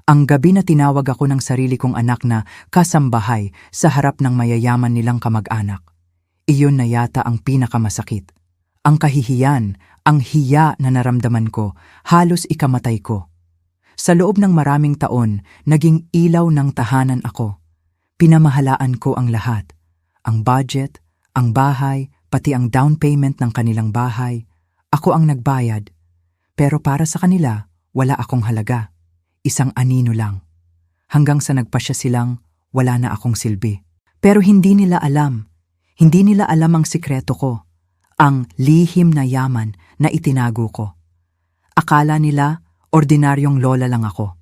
Ang gabi na tinawag ako ng sarili kong anak na kasambahay sa harap ng mayayaman nilang kamag-anak. Iyon na yata ang pinakamasakit. Ang kahihiyan, ang hiya na naramdaman ko, halos ikamatay ko. Sa loob ng maraming taon, naging ilaw ng tahanan ako. Pinamahalaan ko ang lahat. Ang budget, ang bahay, pati ang down payment ng kanilang bahay. Ako ang nagbayad. Pero para sa kanila, wala akong halaga. Isang anino lang. Hanggang sa nagpasya silang, wala na akong silbi. Pero hindi nila alam. Hindi nila alam ang sikreto ko. Ang lihim na yaman na itinago ko. Akala nila, ordinaryong lola lang ako.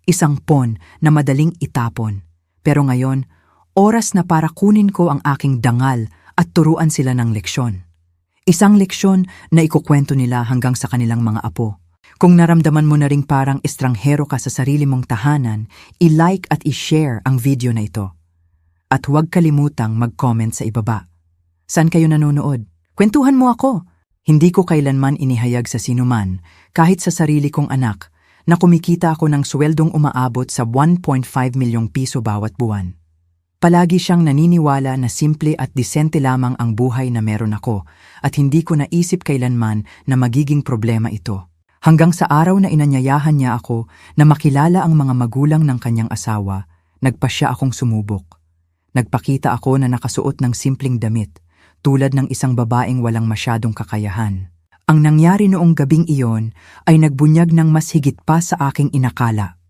Isang pon na madaling itapon. Pero ngayon, oras na para kunin ko ang aking dangal at turuan sila ng leksyon. Isang leksyon na ikukwento nila hanggang sa kanilang mga apo. Kung naramdaman mo na ring parang estranghero ka sa sarili mong tahanan, i-like at i-share ang video na ito. At huwag kalimutang mag-comment sa ibaba. Saan kayo nanonood? Kwentuhan mo ako! Hindi ko kailanman inihayag sa sinuman, kahit sa sarili kong anak, na kumikita ako ng sweldong umaabot sa 1.5 milyong piso bawat buwan. Palagi siyang naniniwala na simple at disente lamang ang buhay na meron ako at hindi ko naisip kailanman na magiging problema ito. Hanggang sa araw na inanyayahan niya ako na makilala ang mga magulang ng kanyang asawa, nagpasya akong sumubok. Nagpakita ako na nakasuot ng simpleng damit, tulad ng isang babaeng walang masyadong kakayahan. Ang nangyari noong gabing iyon ay nagbunyag ng mas higit pa sa aking inakala.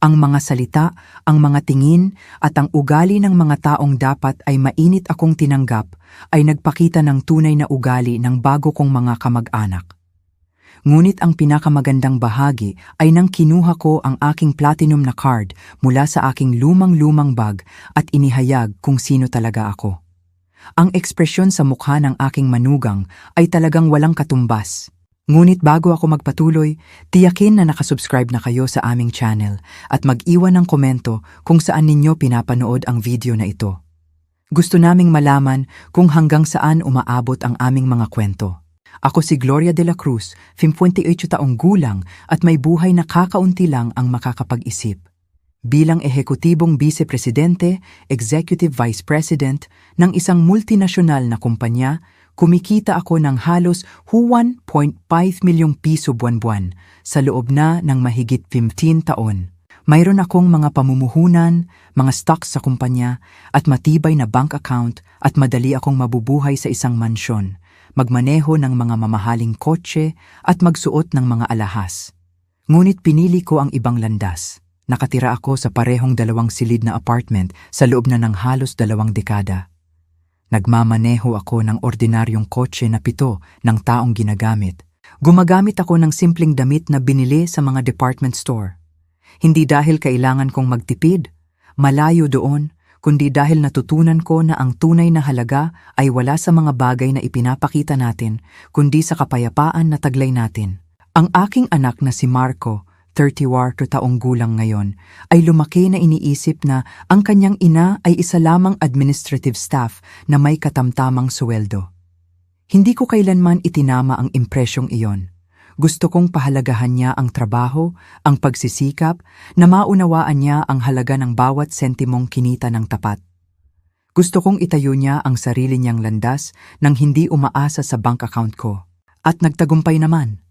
Ang mga salita, ang mga tingin, at ang ugali ng mga taong dapat ay mainit akong tinanggap ay nagpakita ng tunay na ugali ng bago kong mga kamag-anak. Ngunit ang pinakamagandang bahagi ay nang kinuha ko ang aking platinum na card mula sa aking lumang-lumang bag at inihayag kung sino talaga ako. Ang ekspresyon sa mukha ng aking manugang ay talagang walang katumbas. Ngunit bago ako magpatuloy, tiyakin na nakasubscribe na kayo sa aming channel at mag-iwan ng komento kung saan ninyo pinapanood ang video na ito. Gusto naming malaman kung hanggang saan umaabot ang aming mga kwento. Ako si Gloria de la Cruz, 58 taong gulang at may buhay na kakaunti lang ang makakapag-isip. Bilang ehekutibong vice-presidente, executive vice president ng isang multinasyonal na kumpanya, kumikita ako ng halos 1.5 milyong piso buwan-buwan sa loob na ng mahigit 15 taon. Mayroon akong mga pamumuhunan, mga stocks sa kumpanya at matibay na bank account at madali akong mabubuhay sa isang mansyon, magmaneho ng mga mamahaling kotse at magsuot ng mga alahas. Ngunit pinili ko ang ibang landas. Nakatira ako sa parehong 2 silid na apartment sa loob na ng halos 2 dekada. Nagmamaneho ako ng ordinaryong kotse na 7 ng taong ginagamit. Gumagamit ako ng simpleng damit na binili sa mga department store. Hindi dahil kailangan kong magtipid, malayo doon, kundi dahil natutunan ko na ang tunay na halaga ay wala sa mga bagay na ipinapakita natin, kundi sa kapayapaan na taglay natin. Ang aking anak na si Marco, 34 taong gulang ngayon, ay lumaki na iniisip na ang kanyang ina ay isa lamang administrative staff na may katamtamang sweldo. Hindi ko kailanman itinama ang impresyong iyon. Gusto kong pahalagahan niya ang trabaho, ang pagsisikap, na maunawaan niya ang halaga ng bawat sentimong kinita ng tapat. Gusto kong itayo niya ang sarili niyang landas nang hindi umaasa sa bank account ko. At nagtagumpay naman.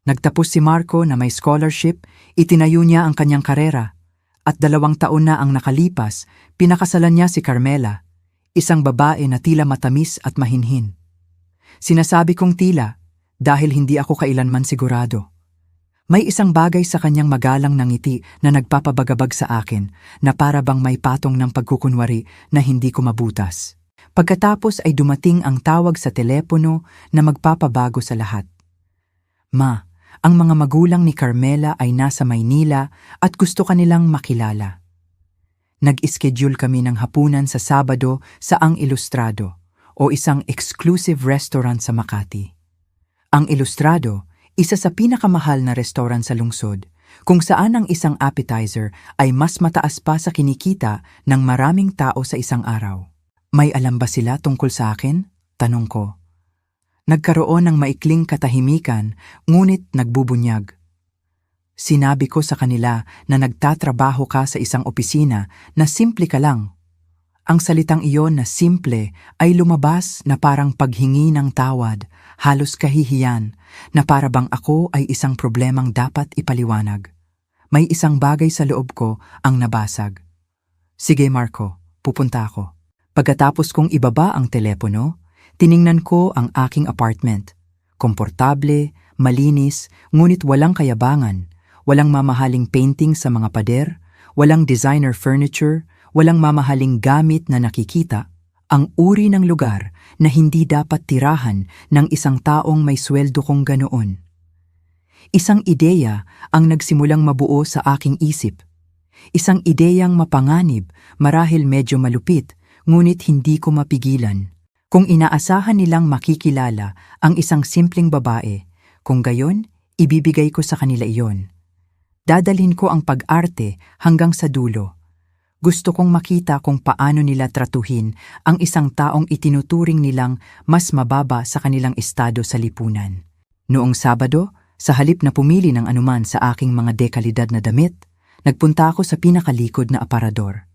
Nagtapos si Marco na may scholarship, itinayo niya ang kanyang karera. At 2 taon na ang nakalipas, pinakasalan niya si Carmela, isang babae na tila matamis at mahinhin. Sinasabi kong tila dahil hindi ako kailanman sigurado. May isang bagay sa kanyang magalang na ngiti na nagpapabagabag sa akin na para bang may patong ng pagkukunwari na hindi ko mabutas. Pagkatapos ay dumating ang tawag sa telepono na magpapabago sa lahat. Ma, ang mga magulang ni Carmela ay nasa Maynila at gusto kanilang makilala. Nag-schedule kami ng hapunan sa Sabado sa Ang Ilustrado o isang exclusive restaurant sa Makati. Ang Ilustrado, isa sa pinakamahal na restaurant sa lungsod, kung saan ang isang appetizer ay mas mataas pa sa kinikita ng maraming tao sa isang araw. May alam ba sila tungkol sa akin? Tanong ko. Nagkaroon ng maikling katahimikan, ngunit nagbubunyag. Sinabi ko sa kanila na nagtatrabaho ka sa isang opisina na simple ka lang. Ang salitang iyon na simple ay lumabas na parang paghingi ng tawad, halos kahihiyan, na para bang ako ay isang problemang dapat ipaliwanag. May isang bagay sa loob ko ang nabasag. Sige Marco, pupunta ako. Pagkatapos kong ibaba ang telepono, tiningnan ko ang aking apartment. Komportable, malinis, ngunit walang kayabangan. Walang mamahaling painting sa mga pader, walang designer furniture, walang mamahaling gamit na nakikita. Ang uri ng lugar na hindi dapat tirahan ng isang taong may sweldo kong ganoon. Isang ideya ang nagsimulang mabuo sa aking isip. Isang ideyang mapanganib, marahil medyo malupit, ngunit hindi ko mapigilan. Kung inaasahan nilang makikilala ang isang simpleng babae, kung gayon, ibibigay ko sa kanila iyon. Dadalhin ko ang pag-arte hanggang sa dulo. Gusto kong makita kung paano nila tratuhin ang isang taong itinuturing nilang mas mababa sa kanilang estado sa lipunan. Noong Sabado, sa halip na pumili ng anuman sa aking mga dekalidad na damit, nagpunta ako sa pinakalikod na aparador.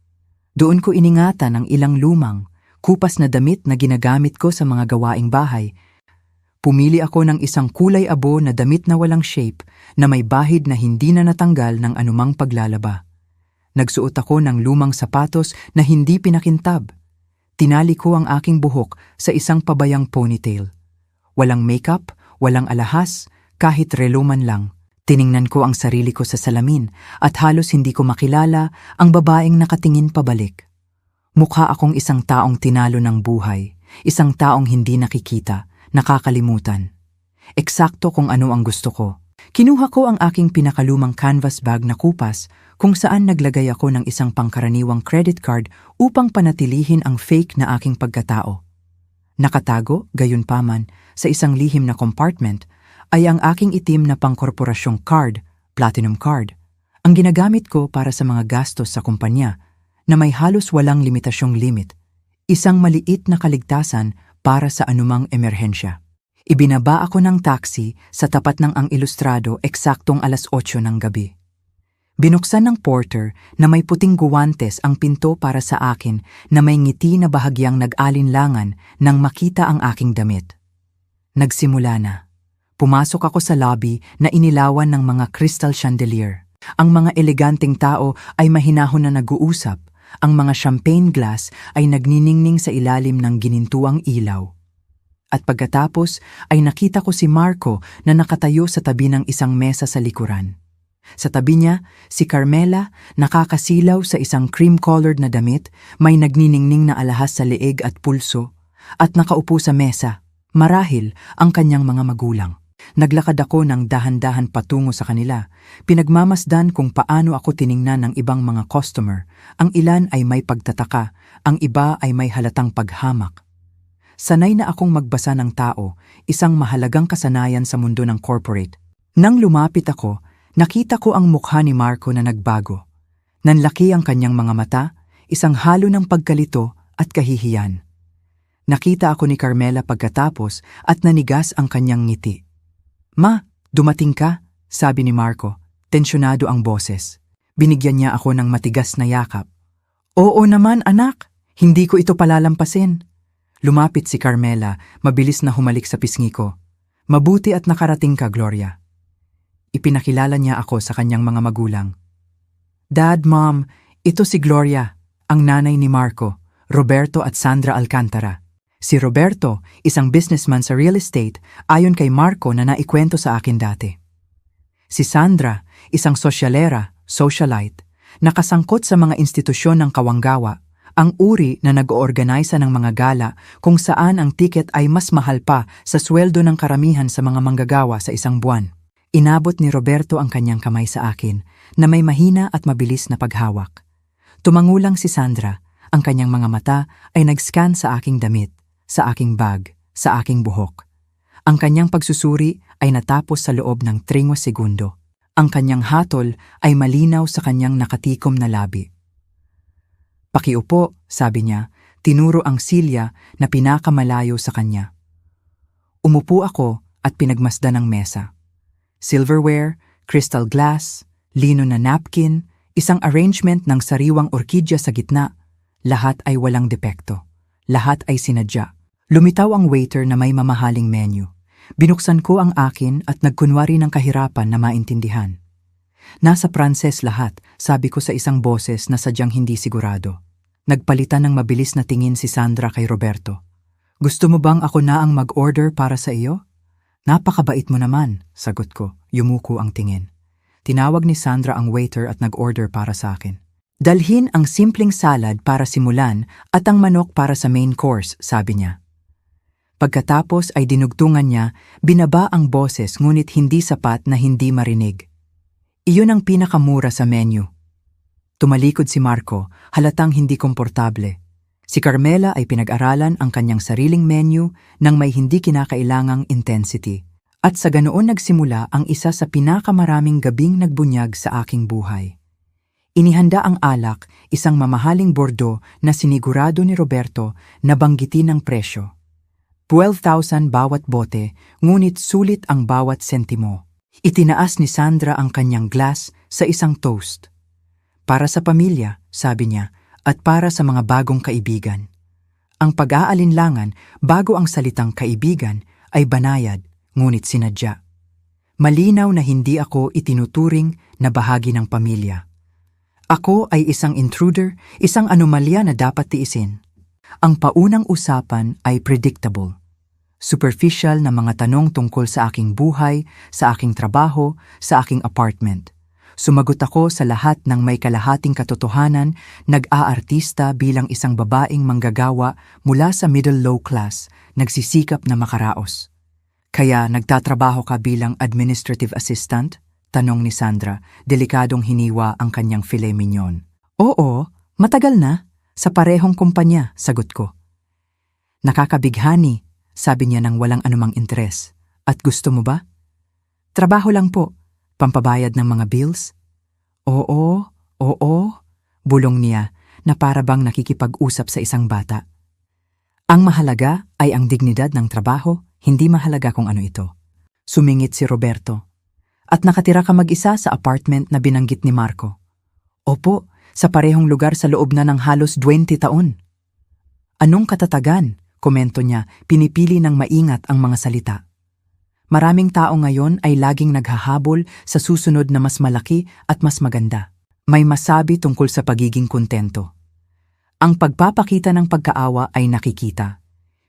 Doon ko iningatan ang ilang lumang, kupas na damit na ginagamit ko sa mga gawaing bahay. Pumili ako ng isang kulay abo na damit na walang shape na may bahid na hindi na natanggal ng anumang paglalaba. Nagsuot ako ng lumang sapatos na hindi pinakintab. Tinali ko ang aking buhok sa isang pabayang ponytail. Walang makeup, walang alahas, kahit relo man lang. Tiningnan ko ang sarili ko sa salamin at halos hindi ko makilala ang babaeng nakatingin pabalik. Mukha akong isang taong tinalo ng buhay, isang taong hindi nakikita, nakakalimutan. Eksakto kung ano ang gusto ko. Kinuha ko ang aking pinakalumang canvas bag na kupas kung saan naglagay ako ng isang pangkaraniwang credit card upang panatilihin ang fake na aking pagkatao. Nakatago, gayunpaman, sa isang lihim na compartment ay ang aking itim na pangkorporasyong card, platinum card, ang ginagamit ko para sa mga gastos sa kumpanya na may halos walang limitasyong limit, isang maliit na kaligtasan para sa anumang emerhensya. Ibinaba ako ng taxi sa tapat ng ang ilustrado eksaktong 8:00 ng gabi. Binuksan ng porter na may puting guwantes ang pinto para sa akin na may ngiti na bahagyang nag-alinlangan nang makita ang aking damit. Nagsimula na. Pumasok ako sa lobby na inilawan ng mga crystal chandelier. Ang mga eleganteng tao ay mahinahon na nag-uusap. Ang mga champagne glass ay nagniningning sa ilalim ng ginintuang ilaw. At pagkatapos ay nakita ko si Marco na nakatayo sa tabi ng isang mesa sa likuran. Sa tabi niya, si Carmela nakakasilaw sa isang cream-colored na damit, may nagniningning na alahas sa leeg at pulso, at nakaupo sa mesa, marahil ang kanyang mga magulang. Naglakad ako ng dahan-dahan patungo sa kanila, pinagmamasdan kung paano ako tiningnan ng ibang mga customer. Ang ilan ay may pagtataka, ang iba ay may halatang paghamak. Sanay na akong magbasa ng tao, isang mahalagang kasanayan sa mundo ng corporate. Nang lumapit ako, nakita ko ang mukha ni Marco na nagbago. Nanlaki ang kanyang mga mata, isang halo ng pagkalito at kahihiyan. Nakita ako ni Carmela pagkatapos at nanigas ang kanyang ngiti. "Ma, dumating ka," sabi ni Marco. Tensyonado ang boses. Binigyan niya ako ng matigas na yakap. "Oo naman anak, hindi ko ito palalampasin." Lumapit si Carmela, mabilis na humalik sa pisngi ko. "Mabuti at nakarating ka, Gloria." Ipinakilala niya ako sa kanyang mga magulang. "Dad, Mom, ito si Gloria, ang nanay ni Marco, Roberto at Sandra Alcantara." Si Roberto, isang businessman sa real estate, ayon kay Marco na naikwento sa akin dati. Si Sandra, isang sosyalera, socialite, nakasangkot sa mga institusyon ng kawanggawa, ang uri na nag-oorganisa ng mga gala kung saan ang tiket ay mas mahal pa sa sweldo ng karamihan sa mga manggagawa sa isang buwan. Inabot ni Roberto ang kanyang kamay sa akin na may mahina at mabilis na paghawak. Tumangulang si Sandra, ang kanyang mga mata ay nag-scan sa aking damit, sa aking bag, sa aking buhok. Ang kanyang pagsusuri ay natapos sa loob ng 3 segundo. Ang kanyang hatol ay malinaw sa kanyang nakatikom na labi. "Pakiupo," sabi niya, tinuro ang silya na pinakamalayo sa kanya. Umupo ako at pinagmasdan ang mesa. Silverware, crystal glass, lino na napkin, isang arrangement ng sariwang orkidya sa gitna. Lahat ay walang depekto. Lahat ay sinadya. Lumitaw ang waiter na may mamahaling menu. Binuksan ko ang akin at nagkunwari ng kahirapan na maintindihan. Nasa Pranses lahat, sabi ko sa isang boses na sadyang hindi sigurado. Nagpalitan ng mabilis na tingin si Sandra kay Roberto. Gusto mo bang ako na ang mag-order para sa iyo? Napakabait mo naman, sagot ko, yumuko ang tingin. Tinawag ni Sandra ang waiter at nag-order para sa akin. Dalhin ang simpleng salad para simulan at ang manok para sa main course, sabi niya. Pagkatapos ay dinugtungan niya, binaba ang boses ngunit hindi sapat na hindi marinig. Iyon ang pinakamura sa menu. Tumalikod si Marco, halatang hindi komportable. Si Carmela ay pinag-aralan ang kanyang sariling menu nang may hindi kinakailangang intensity. At sa ganoon nagsimula ang isa sa pinakamaraming gabing nagbunyag sa aking buhay. Inihanda ang alak, isang mamahaling Bordeaux na sinigurado ni Roberto na banggitin ang presyo. 12,000 bawat bote, ngunit sulit ang bawat sentimo. Itinaas ni Sandra ang kanyang glass sa isang toast. Para sa pamilya, sabi niya, at para sa mga bagong kaibigan. Ang pag-aalinlangan bago ang salitang kaibigan ay banayad, ngunit sinadya. Malinaw na hindi ako itinuturing na bahagi ng pamilya. Ako ay isang intruder, isang anomalya na dapat tiisin. Ang paunang usapan ay predictable. Superficial na mga tanong tungkol sa aking buhay, sa aking trabaho, sa aking apartment. Sumagot ako sa lahat ng may kalahating katotohanan, nag-aartista bilang isang babaeng manggagawa mula sa middle-low class, nagsisikap na makaraos. Kaya nagtatrabaho ka bilang administrative assistant? Tanong ni Sandra, delikadong hiniwa ang kanyang filet mignon. Oo, matagal na. Sa parehong kumpanya, sagot ko. Nakakabighani, sabi niya nang walang anumang interes. At gusto mo ba? Trabaho lang po. Pampabayad ng mga bills? Oo, bulong niya na para bang nakikipag-usap sa isang bata. Ang mahalaga ay ang dignidad ng trabaho, hindi mahalaga kung ano ito. Sumingit si Roberto. At nakatira ka mag-isa sa apartment na binanggit ni Marco. Opo, sa parehong lugar sa loob na ng halos 20 taon. Anong katatagan? Komento niya, pinipili ng maingat ang mga salita. Maraming tao ngayon ay laging naghahabol sa susunod na mas malaki at mas maganda. May masabi tungkol sa pagiging kontento. Ang pagpapakita ng pagkaawa ay nakikita.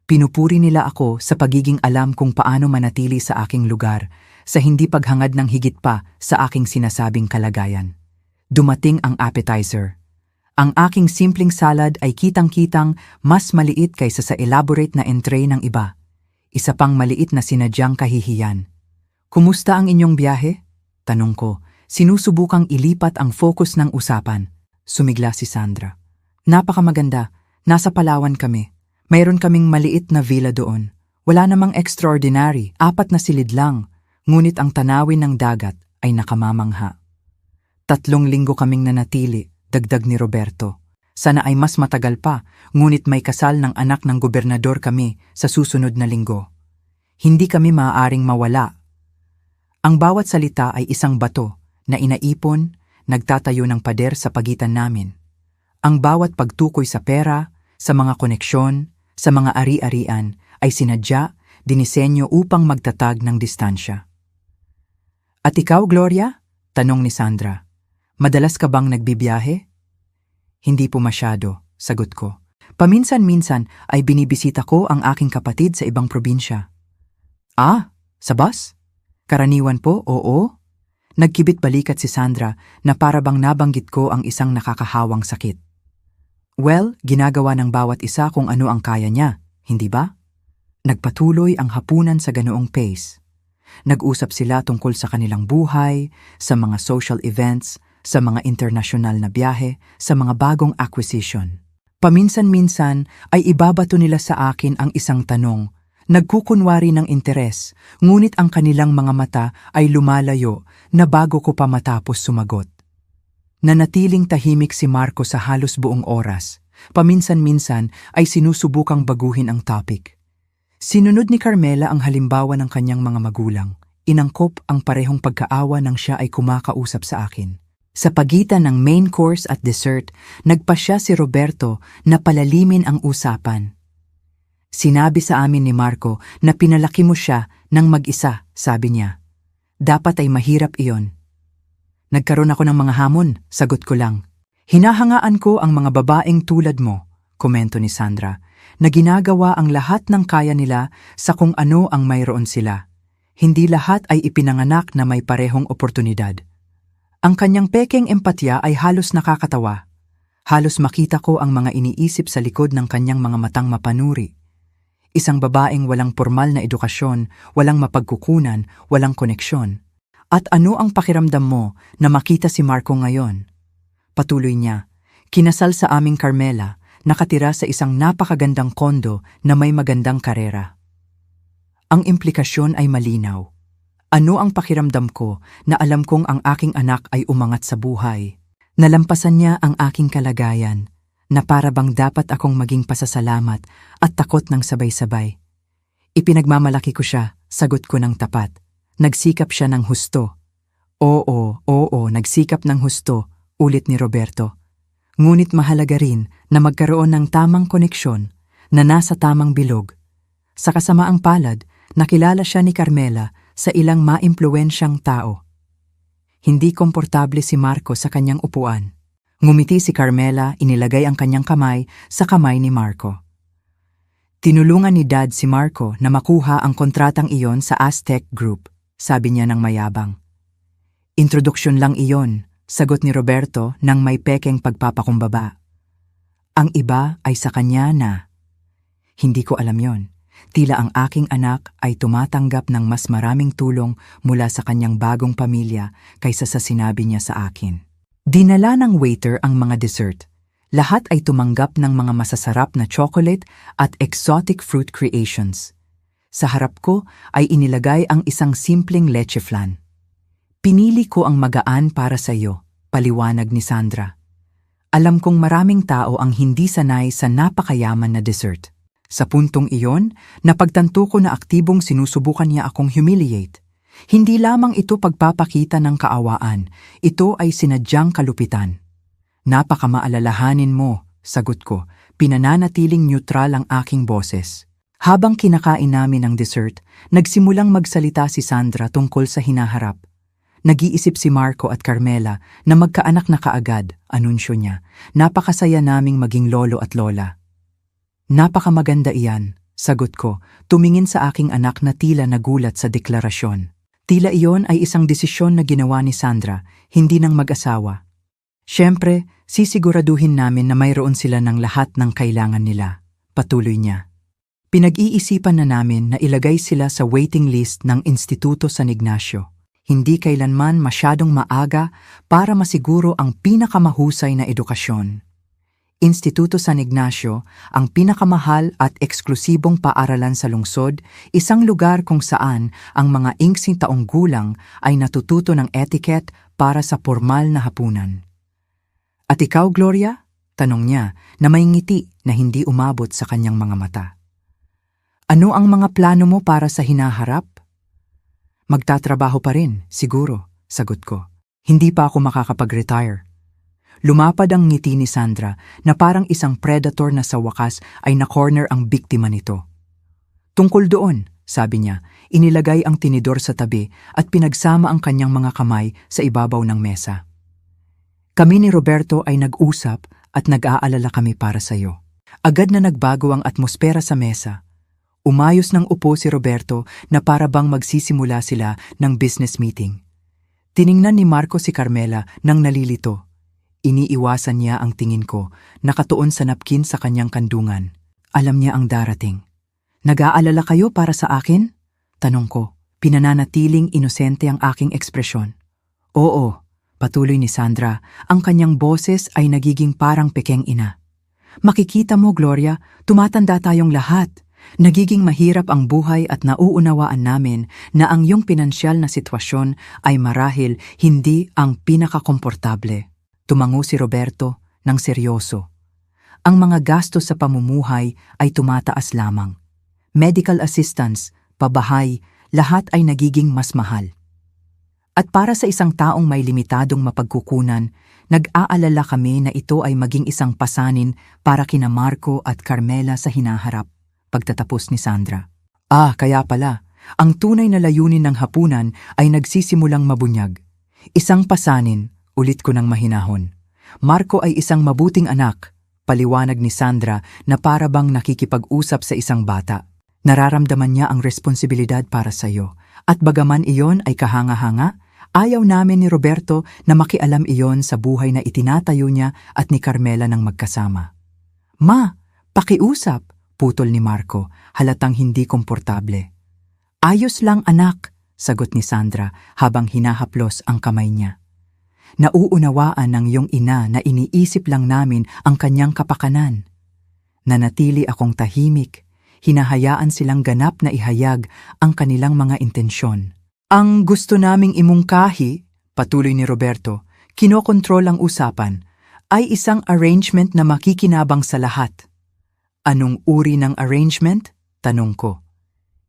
Pinupuri nila ako sa pagiging alam kung paano manatili sa aking lugar, sa hindi paghangad ng higit pa sa aking sinasabing kalagayan. Dumating ang appetizer. Ang aking simpleng salad ay kitang-kitang mas maliit kaysa sa elaborate na entree ng iba. Isa pang maliit na sinadyang kahihiyan. Kumusta ang inyong biyahe? Tanong ko, sinusubukang ilipat ang focus ng usapan. Sumigla si Sandra. Napakamaganda, nasa Palawan kami. Mayroon kaming maliit na villa doon. Wala namang extraordinary, 4 na silid lang. Ngunit ang tanawin ng dagat ay nakamamangha. 3 linggo kaming nanatili. Dagdag ni Roberto. Sana ay mas matagal pa, ngunit may kasal ng anak ng gobernador kami sa susunod na linggo. Hindi kami maaaring mawala. Ang bawat salita ay isang bato na inaipon, nagtatayo ng pader sa pagitan namin. Ang bawat pagtukoy sa pera, sa mga koneksyon, sa mga ari-arian ay sinadya, dinisenyo upang magtatag ng distansya. At ikaw, Gloria? Tanong ni Sandra. Madalas ka bang nagbibiyahe? Hindi po masyado, sagot ko. Paminsan-minsan ay binibisita ko ang aking kapatid sa ibang probinsya. Ah, sa bus? Karaniwan po, oo. Nagkibit balikat si Sandra na para bang nabanggit ko ang isang nakakahawang sakit. Well, ginagawa ng bawat isa kung ano ang kaya niya, hindi ba? Nagpatuloy ang hapunan sa ganoong pace. Nag-usap sila tungkol sa kanilang buhay, sa mga social events, sa mga internasyonal na biyahe, sa mga bagong acquisition. Paminsan-minsan ay ibabato nila sa akin ang isang tanong, nagkukunwari ng interes, ngunit ang kanilang mga mata ay lumalayo na bago ko pa matapos sumagot. Nanatiling tahimik si Marco sa halos buong oras. Paminsan-minsan ay sinusubukang baguhin ang topic. Sinunod ni Carmela ang halimbawa ng kanyang mga magulang, inangkop ang parehong pagkaawa nang siya ay kumakausap sa akin. Sa pagitan ng main course at dessert, nagpasya si Roberto na palalimin ang usapan. Sinabi sa amin ni Marco na pinalaki mo siya nang mag-isa, sabi niya. Dapat ay mahirap iyon. Nagkaroon ako ng mga hamon, sagot ko lang. Hinahangaan ko ang mga babaeng tulad mo, komento ni Sandra, na ginagawa ang lahat ng kaya nila sa kung ano ang mayroon sila. Hindi lahat ay ipinanganak na may parehong oportunidad. Ang kanyang pekeng empatya ay halos nakakatawa. Halos makita ko ang mga iniisip sa likod ng kanyang mga matang mapanuri. Isang babaeng walang formal na edukasyon, walang mapagkukunan, walang koneksyon. At ano ang pakiramdam mo na makita si Marco ngayon? Patuloy niya, kinasal sa aming Carmela, nakatira sa isang napakagandang kondo na may magandang karera. Ang implikasyon ay malinaw. Ano ang pakiramdam ko na alam kong ang aking anak ay umangat sa buhay? Nalampasan niya ang aking kalagayan, na para bang dapat akong maging pasasalamat at takot ng sabay-sabay. Ipinagmamalaki ko siya, sagot ko ng tapat. Nagsikap siya ng husto. Oo, nagsikap ng husto, ulit ni Roberto. Ngunit mahalaga rin na magkaroon ng tamang koneksyon na nasa tamang bilog. Sa kasamaang palad, nakilala siya ni Carmela sa ilang maimpluwensyang tao. Hindi komportable si Marco sa kanyang upuan. Ngumiti si Carmela, inilagay ang kanyang kamay sa kamay ni Marco. Tinulungan ni Dad si Marco na makuha ang kontratang iyon sa Aztec Group, sabi niya ng mayabang. Introduksyon lang iyon, sagot ni Roberto nang may pekeng pagpapakumbaba. Ang iba ay sa kanya na. Hindi ko alam yon. Tila ang aking anak ay tumatanggap ng mas maraming tulong mula sa kanyang bagong pamilya kaysa sa sinabi niya sa akin. Dinala ng waiter ang mga dessert. Lahat ay tumanggap ng mga masasarap na chocolate at exotic fruit creations. Sa harap ko ay inilagay ang isang simpleng leche flan. Pinili ko ang magaan para sa iyo, paliwanag ni Sandra. Alam kong maraming tao ang hindi sanay sa napakayaman na dessert. Sa puntong iyon, napagtanto ko na aktibong sinusubukan niya akong humiliate. Hindi lamang ito pagpapakita ng kaawaan, ito ay sinadyang kalupitan. Napakamaalalahanin mo, sagot ko, pinananatiling neutral ang aking boses. Habang kinakain namin ang dessert, nagsimulang magsalita si Sandra tungkol sa hinaharap. Nag-iisip si Marco at Carmela na magkaanak na kaagad, anunsyo niya. Napakasaya naming maging lolo at lola. Napakamaganda iyan, sagot ko, tumingin sa aking anak na tila nagulat sa deklarasyon. Tila iyon ay isang desisyon na ginawa ni Sandra, hindi ng mag-asawa. Siyempre, sisiguraduhin namin na mayroon sila ng lahat ng kailangan nila, patuloy niya. Pinag-iisipan na namin na ilagay sila sa waiting list ng Instituto San Ignacio. Hindi kailanman masyadong maaga para masiguro ang pinakamahusay na edukasyon. Instituto San Ignacio, ang pinakamahal at eksklusibong paaralan sa lungsod, isang lugar kung saan ang mga ingsing taong gulang ay natututo ng etiquette para sa formal na hapunan. At ikaw, Gloria? Tanong niya na may ngiti na hindi umabot sa kanyang mga mata. Ano ang mga plano mo para sa hinaharap? Magtatrabaho pa rin, siguro, sagot ko. Hindi pa ako makakapag-retire. Lumapad ang ngiti ni Sandra na parang isang predator na sa wakas ay na-corner ang biktima nito. Tungkol doon, sabi niya, inilagay ang tinidor sa tabi at pinagsama ang kanyang mga kamay sa ibabaw ng mesa. Kami ni Roberto ay nag-usap at nag-aalala kami para sa iyo. Agad na nagbago ang atmosfera sa mesa. Umayos ng upo si Roberto na para bang magsisimula sila ng business meeting. Tiningnan ni Marco si Carmela nang nalilito. Iniiwasan niya ang tingin ko, nakatuon sa napkin sa kanyang kandungan. Alam niya ang darating. Nag-aalala kayo para sa akin? Tanong ko, pinananatiling inosente ang aking ekspresyon. Oo, patuloy ni Sandra, ang kanyang boses ay nagiging parang pekeng ina. Makikita mo, Gloria, tumatanda tayong lahat. Nagiging mahirap ang buhay at nauunawaan namin na ang iyong pinansyal na sitwasyon ay marahil hindi ang pinakakomportable. Tumango si Roberto ng seryoso. Ang mga gastos sa pamumuhay ay tumataas lamang. Medical assistance, pabahay, lahat ay nagiging mas mahal. At para sa isang taong may limitadong mapagkukunan, nag-aalala kami na ito ay maging isang pasanin para kina Marco at Carmela sa hinaharap, pagtatapos ni Sandra. Kaya pala, ang tunay na layunin ng hapunan ay nagsisimulang mabunyag. Isang pasanin, ulit ko ng mahinahon. Marco ay isang mabuting anak, paliwanag ni Sandra na para bang nakikipag-usap sa isang bata. Nararamdaman niya ang responsibilidad para sa iyo, at bagaman iyon ay kahanga-hanga, ayaw namin ni Roberto na makialam iyon sa buhay na itinatayo niya at ni Carmela ng magkasama. Ma, pakiusap, putol ni Marco, halatang hindi komportable. Ayos lang anak, sagot ni Sandra habang hinahaplos ang kamay niya. Nauunawaan ng iyong ina na iniisip lang namin ang kanyang kapakanan. Nanatili akong tahimik, hinahayaan silang ganap na ihayag ang kanilang mga intensyon. Ang gusto naming imungkahi, patuloy ni Roberto, kinokontrol ang usapan, ay isang arrangement na makikinabang sa lahat. Anong uri ng arrangement? Tanong ko.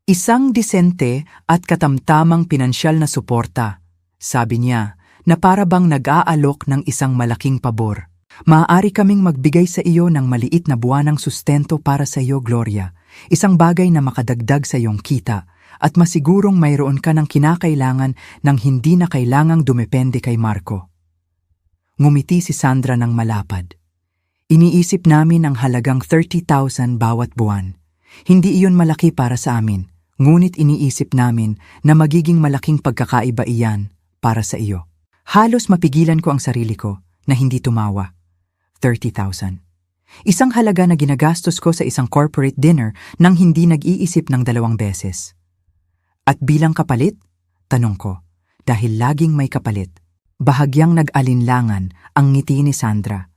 Isang disente at katamtamang pinansyal na suporta, sabi niya, na para bang nag-aalok ng isang malaking pabor. Maaari kaming magbigay sa iyo ng maliit na buwanang sustento para sa iyo, Gloria. Isang bagay na makadagdag sa iyong kita at masigurong mayroon ka ng kinakailangan nang hindi na kailangang dumepende kay Marco. Ngumiti si Sandra ng malapad. Iniisip namin ang halagang 30,000 bawat buwan. Hindi iyon malaki para sa amin. Ngunit iniisip namin na magiging malaking pagkakaiba iyan para sa iyo. Halos mapigilan ko ang sarili ko na hindi tumawa. 30,000. Isang halaga na ginagastos ko sa isang corporate dinner nang hindi nag-iisip ng 2 beses. At bilang kapalit? Tanong ko, dahil laging may kapalit. Bahagyang nag-alinlangan ang ngiti ni Sandra.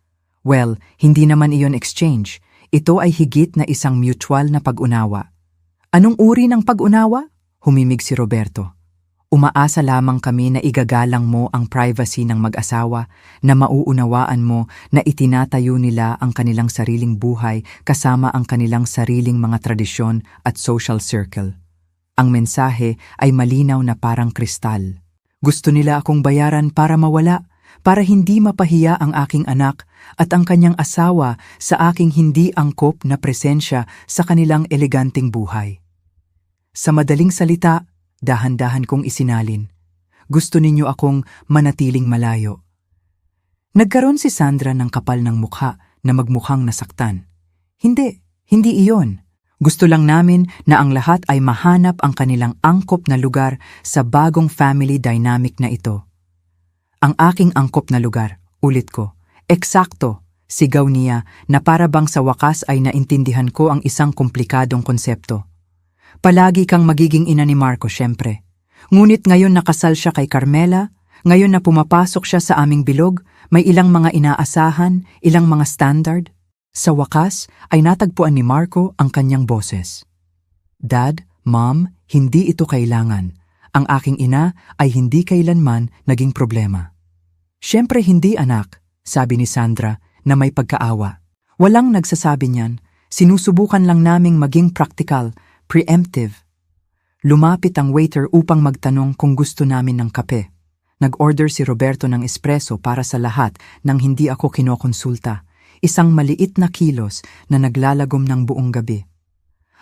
Well, hindi naman iyon exchange. Ito ay higit na isang mutual na pag-unawa. Anong uri ng pag-unawa? Humimig si Roberto. Umaasa lamang kami na igagalang mo ang privacy ng mag-asawa, na mauunawaan mo na itinatayo nila ang kanilang sariling buhay kasama ang kanilang sariling mga tradisyon at social circle. Ang mensahe ay malinaw na parang kristal. Gusto nila akong bayaran para mawala, para hindi mapahiya ang aking anak at ang kanyang asawa sa aking hindi angkop na presensya sa kanilang eleganteng buhay. Sa madaling salita, dahan-dahan kong isinalin. Gusto ninyo akong manatiling malayo. Nagkaroon si Sandra ng kapal ng mukha na magmukhang nasaktan. Hindi iyon. Gusto lang namin na ang lahat ay mahanap ang kanilang angkop na lugar sa bagong family dynamic na ito. Ang aking angkop na lugar, ulit ko, eksakto, sigaw niya na para bang sa wakas ay naintindihan ko ang isang komplikadong konsepto. Palagi kang magiging ina ni Marco, syempre. Ngunit ngayon nakasal siya kay Carmela, ngayon na pumapasok siya sa aming bilog, may ilang mga inaasahan, ilang mga standard. Sa wakas ay natagpuan ni Marco ang kanyang boses. Dad, Mom, hindi ito kailangan. Ang aking ina ay hindi kailanman naging problema. Syempre hindi anak, sabi ni Sandra na may pagkaawa. Walang nagsasabi niyan, sinusubukan lang naming maging practical, preemptive. Lumapit ang waiter upang magtanong kung gusto namin ng kape. Nag-order si Roberto ng espresso para sa lahat nang hindi ako kinokonsulta. Isang maliit na kilos na naglalagom ng buong gabi.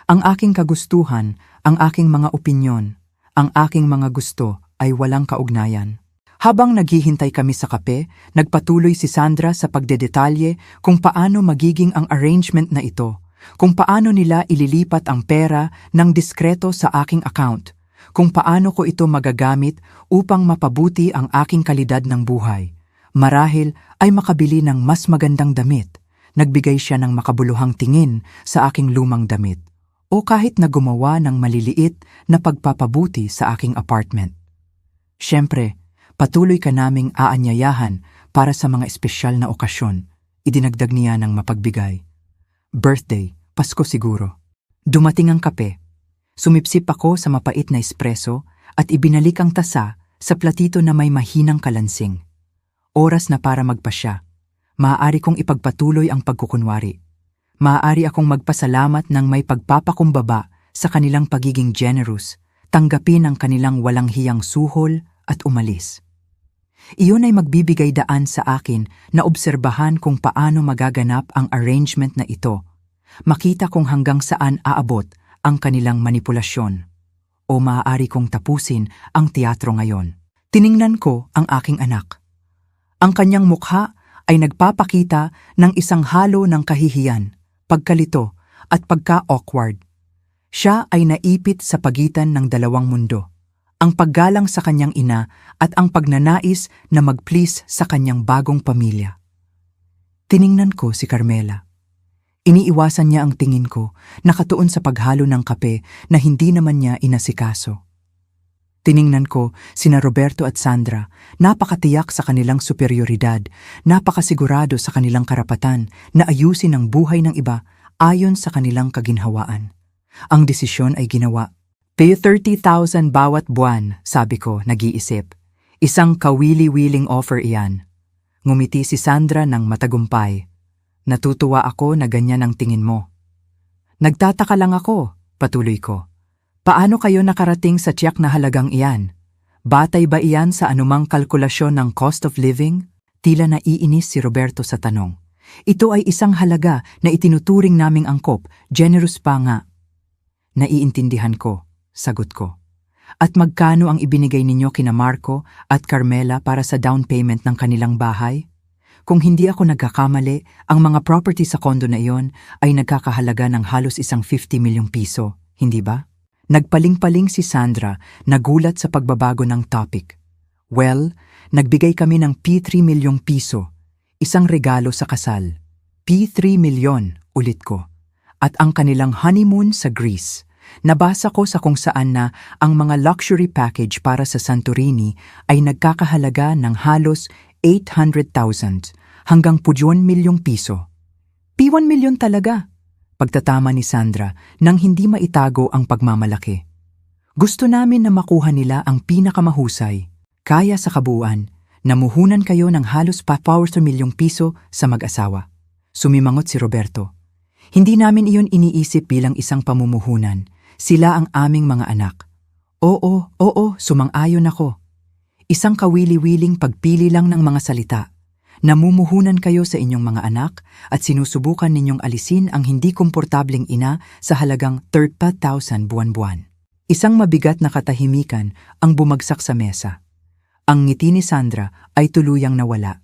Ang aking kagustuhan, ang aking mga opinyon, ang aking mga gusto ay walang kaugnayan. Habang naghihintay kami sa kape, nagpatuloy si Sandra sa pagdedetalye kung paano magiging ang arrangement na ito. Kung paano nila ililipat ang pera ng diskreto sa aking account, kung paano ko ito magagamit upang mapabuti ang aking kalidad ng buhay. Marahil ay makabili ng mas magandang damit, nagbigay siya ng makabuluhang tingin sa aking lumang damit, o kahit na gumawa ng maliliit na pagpapabuti sa aking apartment. Siyempre, patuloy ka naming aanyayahan para sa mga espesyal na okasyon, idinagdag niya ng mapagbigay. Birthday, Pasko siguro. Dumating ang kape. Sumipsip ako sa mapait na espresso at ibinalik ang tasa sa platito na may mahinang kalansing. Oras na para magpasya. Maaari kong ipagpatuloy ang pagkukunwari. Maaari akong magpasalamat ng may pagpapakumbaba sa kanilang pagiging generous, tanggapin ang kanilang walang hiyang suhol at umalis. Iyon ay magbibigay daan sa akin na obserbahan kung paano magaganap ang arrangement na ito, makita kung hanggang saan aabot ang kanilang manipulasyon, o maaari kong tapusin ang teatro ngayon. Tiningnan ko ang aking anak. Ang kanyang mukha ay nagpapakita ng isang halo ng kahihiyan, pagkalito at pagka-awkward. Siya ay naipit sa pagitan ng dalawang mundo, ang paggalang sa kanyang ina at ang pagnanais na mag-please sa kanyang bagong pamilya. Tiningnan ko si Carmela. Iniiwasan niya ang tingin ko, nakatuon sa paghalo ng kape na hindi naman niya inasikaso. Tiningnan ko sina Roberto at Sandra, napakatiyak sa kanilang superioridad, napakasigurado sa kanilang karapatan na ayusin ang buhay ng iba ayon sa kanilang kaginhawaan. Ang desisyon ay ginawa. Pay 30,000 bawat buwan, sabi ko, nag-iisip. Isang kawili-wiling offer iyan. Ngumiti si Sandra ng matagumpay. Natutuwa ako na ganyan ang tingin mo. Nagtataka lang ako, patuloy ko. Paano kayo nakarating sa tiyak na halagang iyan? Batay ba iyan sa anumang kalkulasyon ng cost of living? Tila naiinis si Roberto sa tanong. Ito ay isang halaga na itinuturing naming angkop, generous pa nga. Naiintindihan ko, sagot ko. At magkano ang ibinigay ninyo kina Marco at Carmela para sa down payment ng kanilang bahay? Kung hindi ako nagkakamali, ang mga property sa kondo na iyon ay nagkakahalaga ng halos isang 50 milyong piso, hindi ba? Nagpaling-paling si Sandra, nagulat sa pagbabago ng topic. Well, nagbigay kami ng P3 milyong piso, isang regalo sa kasal. P3 milyon, ulit ko. At ang kanilang honeymoon sa Greece. Nabasa ko sa kung saan na ang mga luxury package para sa Santorini ay nagkakahalaga ng halos 800,000 hanggang 1 milyong piso. P1 milyon talaga. Pagtatama ni Sandra nang hindi maitago ang pagmamalaki. Gusto namin na makuha nila ang pinakamahusay, kaya sa kabuuan, namuhunan kayo ng halos 4 milyong piso sa mag-asawa. Sumimangot si Roberto. Hindi namin iyon iniisip bilang isang pamumuhunan. Sila ang aming mga anak. Oo, sumang-ayon ako. Isang kawili-wiling pagpili lang ng mga salita. Namumuhunan kayo sa inyong mga anak at sinusubukan ninyong alisin ang hindi komportabling ina sa halagang 30,000 buwan-buwan. Isang mabigat na katahimikan ang bumagsak sa mesa. Ang ngiti ni Sandra ay tuluyang nawala.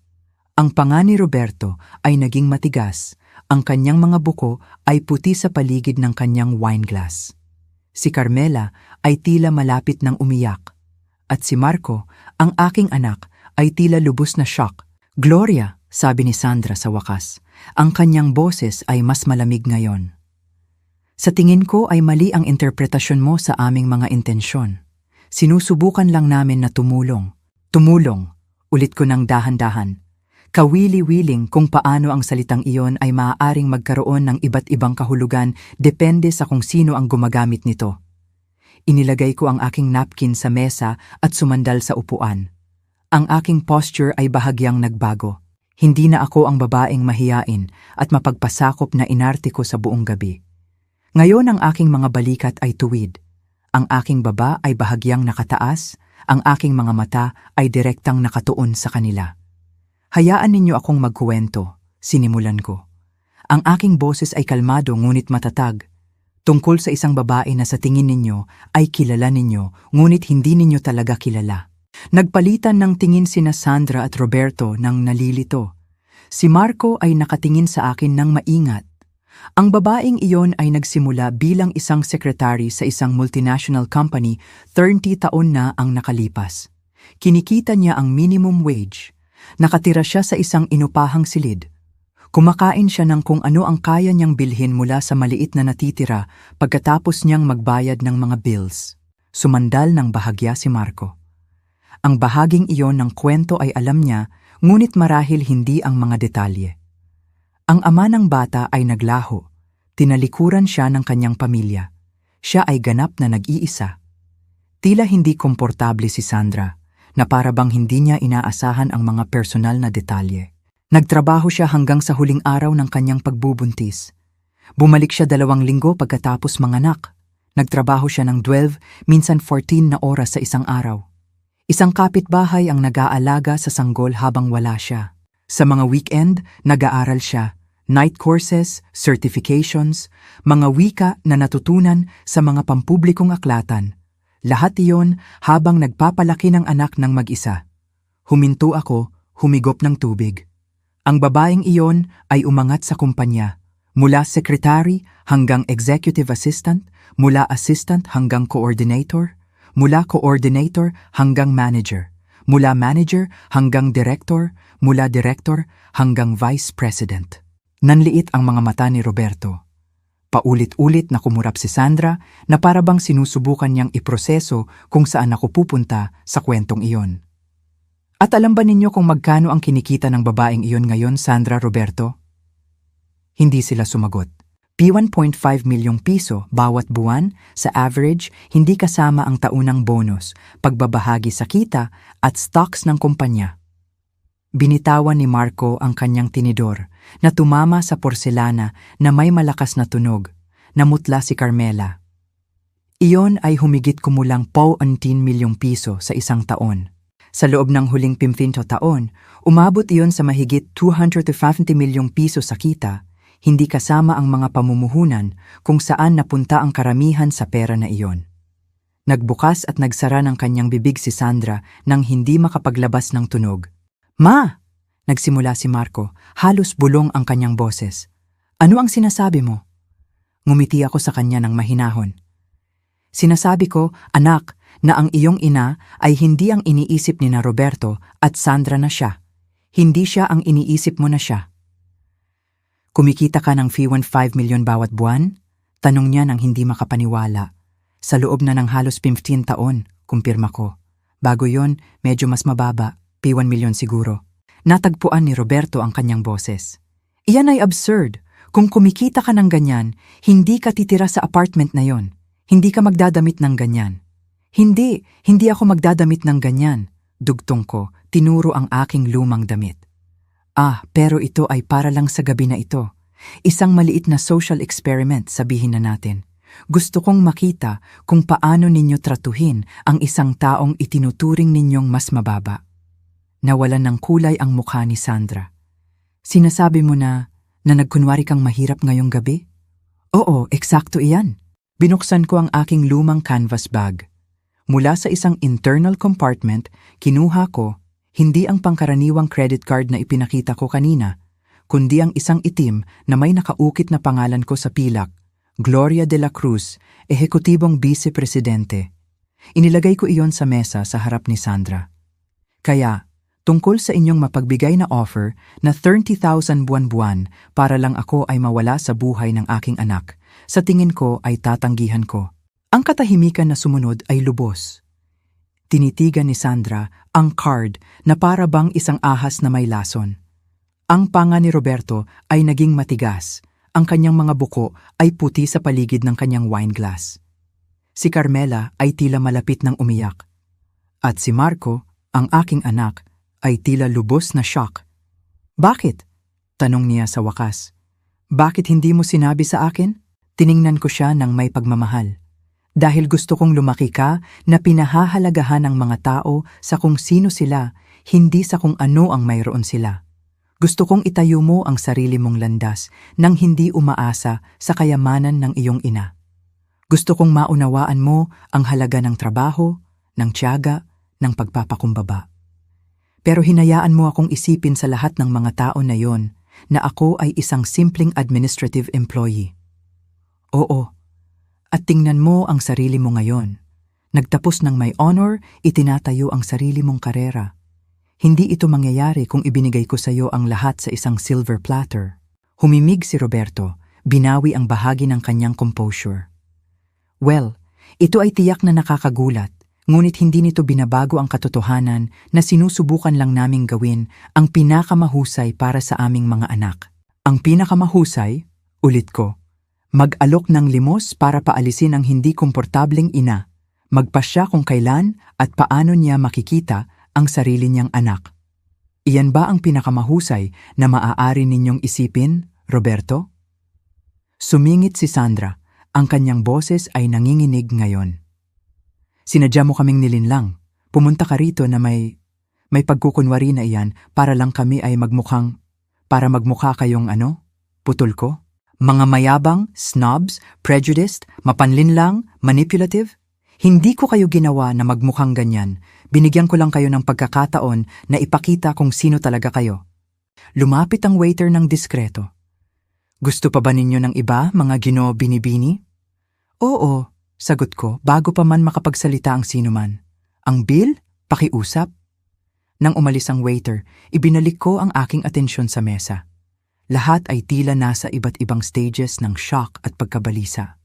Ang panga ni Roberto ay naging matigas. Ang kanyang mga buko ay puti sa paligid ng kanyang wine glass. Si Carmela ay tila malapit ng umiyak. At si Marco, ang aking anak, ay tila lubos na shock. Gloria, sabi ni Sandra sa wakas, ang kanyang boses ay mas malamig ngayon. Sa tingin ko ay mali ang interpretasyon mo sa aming mga intensyon. Sinusubukan lang namin na tumulong. Tumulong, ulit ko ng dahan-dahan. Kawili-wiling kung paano ang salitang iyon ay maaaring magkaroon ng iba't ibang kahulugan depende sa kung sino ang gumagamit nito. Inilagay ko ang aking napkin sa mesa at sumandal sa upuan. Ang aking posture ay bahagyang nagbago. Hindi na ako ang babaeng mahiyain at mapagpasakop na inarte ko sa buong gabi. Ngayon ang aking mga balikat ay tuwid. Ang aking baba ay bahagyang nakataas, ang aking mga mata ay direktang nakatuon sa kanila. Hayaan ninyo akong magkuwento, sinimulan ko. Ang aking boses ay kalmado ngunit matatag. Tungkol sa isang babae na sa tingin ninyo ay kilala ninyo ngunit hindi ninyo talaga kilala. Nagpalitan ng tingin sina Sandra at Roberto nang nalilito. Si Marco ay nakatingin sa akin ng maingat. Ang babaeng iyon ay nagsimula bilang isang sekretary sa isang multinational company, 30 taon na ang nakalipas. Kinikita niya ang minimum wage. Nakatira siya sa isang inupahang silid. Kumakain siya ng kung ano ang kaya niyang bilhin mula sa maliit na natitira pagkatapos niyang magbayad ng mga bills. Sumandal ng bahagya si Marco. Ang bahaging iyon ng kwento ay alam niya, ngunit marahil hindi ang mga detalye. Ang ama ng bata ay naglaho. Tinalikuran siya ng kanyang pamilya. Siya ay ganap na nag-iisa. Tila hindi komportable si Sandra, na para bang hindi niya inaasahan ang mga personal na detalye. Nagtrabaho siya hanggang sa huling araw ng kanyang pagbubuntis. Bumalik siya 2 linggo pagkatapos manganak. Nagtrabaho siya ng 12, minsan 14 na oras sa isang araw. Isang kapitbahay ang nag-aalaga sa sanggol habang wala siya. Sa mga weekend, nag-aaral siya. Night courses, certifications, mga wika na natutunan sa mga pampublikong aklatan. Lahat iyon habang nagpapalaki ng anak ng mag-isa. Huminto ako, humigop ng tubig. Ang babaeng iyon ay umangat sa kumpanya. Mula secretary hanggang executive assistant, mula assistant hanggang coordinator, mula coordinator hanggang manager, mula manager hanggang director, mula director hanggang vice president. Nanliit ang mga mata ni Roberto. Paulit-ulit na kumurap si Sandra na para bang sinusubukan niyang iproseso kung saan ako pupunta sa kwentong iyon. At alam ba ninyo kung magkano ang kinikita ng babaeng iyon ngayon, Sandra, Roberto? Hindi sila sumagot. P1.5 milyong piso bawat buwan sa average, hindi kasama ang taunang bonus, pagbabahagi sa kita at stocks ng kumpanya. Binitawan ni Marco ang kanyang tinidor na tumama sa porselana na may malakas na tunog. Namutla si Carmela. Iyon ay humigit kumulang 14 milyong piso sa isang taon. Sa loob ng huling 15 taon, umabot iyon sa mahigit 250 milyong piso sa kita, hindi kasama ang mga pamumuhunan kung saan napunta ang karamihan sa pera na iyon. Nagbukas at nagsara ng kanyang bibig si Sandra nang hindi makapaglabas ng tunog. "Ma!" Nagsimula si Marco, halos bulong ang kanyang boses. "Ano ang sinasabi mo?" Ngumiti ako sa kanya ng mahinahon. "Sinasabi ko, anak, na ang iyong ina ay hindi ang iniisip ni na Roberto at Sandra na siya. Hindi siya ang iniisip mo na siya." "Kumikita ka ng 1.5 milyon bawat buwan?" Tanong niya nang hindi makapaniwala. "Sa loob na ng halos 15 taon, kumpirma ko. Bago yon, medyo mas mababa, P1 milyon siguro." Natagpuan ni Roberto ang kanyang boses. "Iyan ay absurd. Kung kumikita ka ng ganyan, hindi ka titira sa apartment na yon. Hindi ka magdadamit ng ganyan." Hindi ako magdadamit ng ganyan." Dugtong ko, tinuro ang aking lumang damit. Pero ito ay para lang sa gabi na ito. Isang maliit na social experiment, sabihin na natin. Gusto kong makita kung paano ninyo tratuhin ang isang taong itinuturing ninyong mas mababa." Nawalan ng kulay ang mukha ni Sandra. "Sinasabi mo na nagkunwari kang mahirap ngayong gabi?" "Oo, eksakto iyan." Binuksan ko ang aking lumang canvas bag. Mula sa isang internal compartment, kinuha ko hindi ang pangkaraniwang credit card na ipinakita ko kanina, kundi ang isang itim na may nakaukit na pangalan ko sa pilak, Gloria de la Cruz, ehekutibong vice-presidente. Inilagay ko iyon sa mesa sa harap ni Sandra. "Kaya, tungkol sa inyong mapagbigay na offer na 30,000 buwan-buwan para lang ako ay mawala sa buhay ng aking anak, sa tingin ko ay tatanggihan ko." Ang katahimikan na sumunod ay lubos. Tinitigan ni Sandra ang card na para bang isang ahas na may lason. Ang panga ni Roberto ay naging matigas. Ang kanyang mga buko ay puti sa paligid ng kanyang wine glass. Si Carmela ay tila malapit ng umiyak. At si Marco, ang aking anak, ay tila lubos na shock. "Bakit?" tanong niya sa wakas. "Bakit hindi mo sinabi sa akin?" Tiningnan ko siya ng may pagmamahal. "Dahil gusto kong lumaki ka na pinahahalagahan ng mga tao sa kung sino sila, hindi sa kung ano ang mayroon sila. Gusto kong itayo mo ang sarili mong landas nang hindi umaasa sa kayamanan ng iyong ina. Gusto kong maunawaan mo ang halaga ng trabaho, ng tiyaga, ng pagpapakumbaba. Pero hinayaan mo akong isipin sa lahat ng mga tao na yon na ako ay isang simpleng administrative employee. Oo. At tingnan mo ang sarili mo ngayon. Nagtapos ng may honor, itinatayo ang sarili mong karera. Hindi ito mangyayari kung ibinigay ko sa iyo ang lahat sa isang silver platter." Humimig si Roberto, binawi ang bahagi ng kanyang composure. "Well, ito ay tiyak na nakakagulat, ngunit hindi nito binabago ang katotohanan na sinusubukan lang naming gawin ang pinakamahusay para sa aming mga anak. Ang pinakamahusay, ulit ko, mag-alok ng limos para paalisin ang hindi komportabling ina, magpasya kung kailan at paano niya makikita ang sarili niyang anak. Iyan ba ang pinakamahusay na maaari ninyong isipin, Roberto?" Sumingit si Sandra, Ang kanyang boses ay nanginginig ngayon. Sinadya mo kaming nilinlang. Pumunta ka rito na may pagkukunwari na iyan para lang kami ay para magmukha kayong putol ko? Mga mayabang, snobs, prejudiced, mapanlinlang, manipulative? Hindi ko kayo ginawa na magmukhang ganyan. Binigyan ko lang kayo ng pagkakataon na ipakita kung sino talaga kayo. Lumapit ang waiter ng diskreto. Gusto pa ba ninyo ng iba, mga Ginoo Binibini? Oo, sagot ko bago pa man makapagsalita ang sinuman. Ang bill? Pakiusap? Nang umalis ang waiter, ibinalik ko ang aking atensyon sa mesa. Lahat ay tila nasa iba't ibang stages ng shock at pagkabalisa.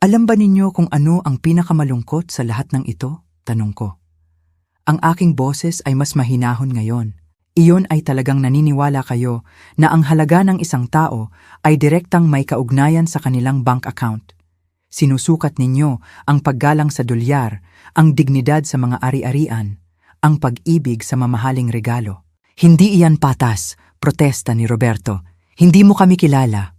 Alam ba ninyo kung ano ang pinakamalungkot sa lahat ng ito? Tanong ko. Ang aking boses ay mas mahinahon ngayon. Iyon ay talagang naniniwala kayo na ang halaga ng isang tao ay direktang may kaugnayan sa kanilang bank account. Sinusukat ninyo ang paggalang sa dolyar, ang dignidad sa mga ari-arian, ang pag-ibig sa mamahaling regalo. Hindi iyan patas, protesta ni Roberto. Hindi mo kami kilala.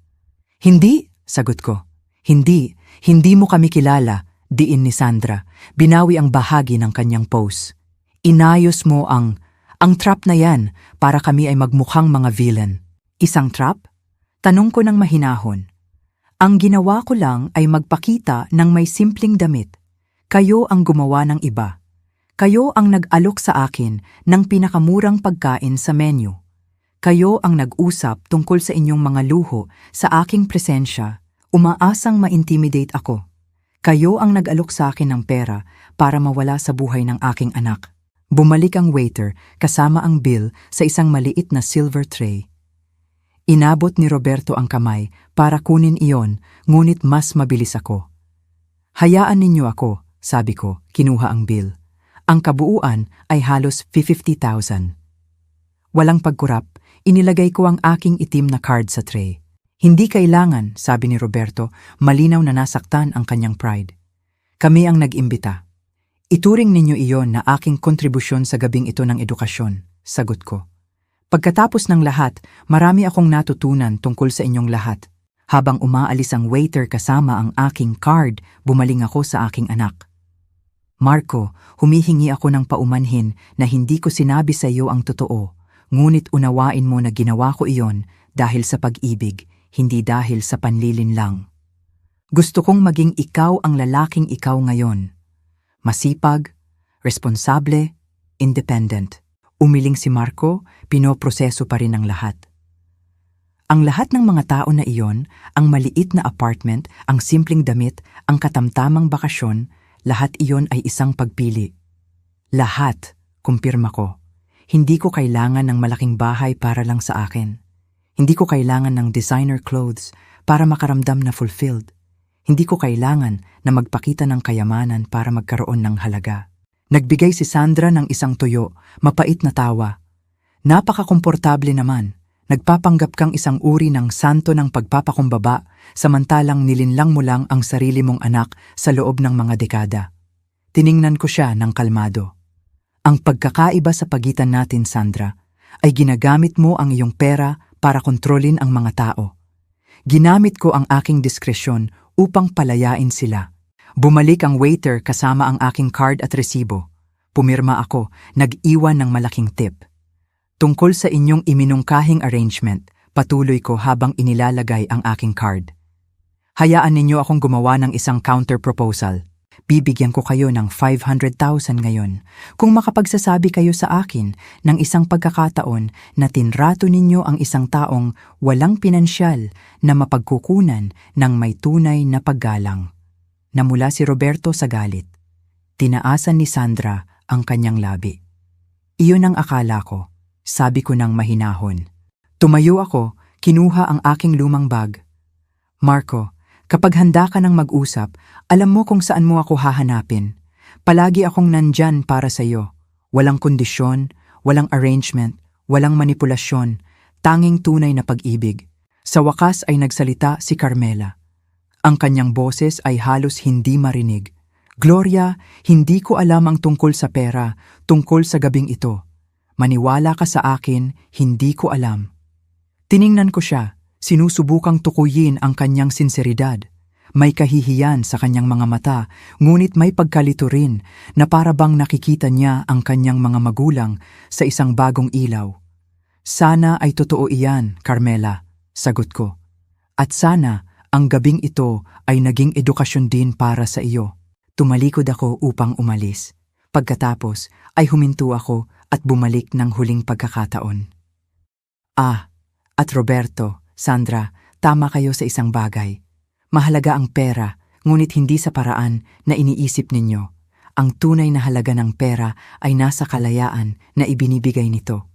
Hindi, sagot ko. Hindi mo kami kilala, diin ni Sandra. Binawi ang bahagi ng kanyang pose. Inayos mo ang trap na yan para kami ay magmukhang mga villain. Isang trap? Tanong ko ng mahinahon. Ang ginawa ko lang ay magpakita ng may simpleng damit. Kayo ang gumawa ng iba. Kayo ang nag-alok sa akin ng pinakamurang pagkain sa menu. Kayo ang nag-usap tungkol sa inyong mga luho sa aking presensya, umaasang ma-intimidate ako. Kayo ang nag-alok sa akin ng pera para mawala sa buhay ng aking anak. Bumalik ang waiter kasama ang bill sa isang maliit na silver tray. Inabot ni Roberto ang kamay para kunin iyon, ngunit mas mabilis ako. Hayaan ninyo ako, sabi ko, kinuha ang bill. Ang kabuuan ay halos 50,000. Walang pagkurap, inilagay ko ang aking itim na card sa tray. Hindi kailangan, sabi ni Roberto, malinaw na nasaktan ang kanyang pride. Kami ang nag-imbita. Ituring ninyo iyon na aking kontribusyon sa gabing ito ng edukasyon, sagot ko. Pagkatapos ng lahat, marami akong natutunan tungkol sa inyong lahat. Habang umaalis ang waiter kasama ang aking card, bumaling ako sa aking anak. Marco, humihingi ako ng paumanhin na hindi ko sinabi sa iyo ang totoo, ngunit unawain mo na ginawa ko iyon dahil sa pag-ibig, hindi dahil sa panlilinlang. Gusto kong maging ikaw ang lalaking ikaw ngayon. Masipag, responsable, independent. Umiling si Marco, pinoproseso pa rin ang lahat. Ang lahat ng mga tao na iyon, ang maliit na apartment, ang simpleng damit, ang katamtamang bakasyon, lahat iyon ay isang pagpili. Lahat, kumpirma ko. Hindi ko kailangan ng malaking bahay para lang sa akin. Hindi ko kailangan ng designer clothes para makaramdam na fulfilled. Hindi ko kailangan na magpakita ng kayamanan para magkaroon ng halaga. Nagbigay si Sandra ng isang tuyo, mapait na tawa. Napakakomportable naman. Nagpapanggap kang isang uri ng santo ng pagpapakumbaba, samantalang nilinlang mo lang ang sarili mong anak sa loob ng mga dekada. Tiningnan ko siya ng kalmado. Ang pagkakaiba sa pagitan natin, Sandra, ay ginagamit mo ang iyong pera para kontrolin ang mga tao. Ginamit ko ang aking diskresyon upang palayain sila. Bumalik ang waiter kasama ang aking card at resibo. Pumirma ako, nag-iwan ng malaking tip. Tungkol sa inyong iminungkahing arrangement, patuloy ko habang inilalagay ang aking card. Hayaan ninyo akong gumawa ng isang counter-proposal. Bibigyan ko kayo ng 500,000 ngayon kung makapagsasabi kayo sa akin ng isang pagkakataon na tinrato ninyo ang isang taong walang pinansyal na mapagkukunan ng may tunay na paggalang. Namula si Roberto sa galit. Tinaasan ni Sandra ang kanyang labi. Iyon ang akala ko, sabi ko ng mahinahon. Tumayo ako, kinuha ang aking lumang bag. Marco, kapag handa ka ng mag-usap, alam mo kung saan mo ako hahanapin. Palagi akong nandyan para sa iyo. Walang kondisyon, walang arrangement, walang manipulasyon, tanging tunay na pag-ibig. Sa wakas ay nagsalita si Carmela. Ang kanyang boses ay halos hindi marinig. Gloria, hindi ko alam ang tungkol sa pera, tungkol sa gabing ito. Maniwala ka sa akin, hindi ko alam. Tiningnan ko siya, sinusubukang tukuyin ang kanyang sinseridad. May kahihiyan sa kanyang mga mata, ngunit may pagkalito rin na para bang nakikita niya ang kanyang mga magulang sa isang bagong ilaw. Sana ay totoo iyan, Carmela, sagot ko. At sana ang gabing ito ay naging edukasyon din para sa iyo. Tumalikod ako upang umalis. Pagkatapos ay huminto ako at bumalik ng huling pagkakataon. At Roberto, Sandra, tama kayo sa isang bagay. Mahalaga ang pera, ngunit hindi sa paraan na iniisip ninyo. Ang tunay na halaga ng pera ay nasa kalayaan na ibinibigay nito.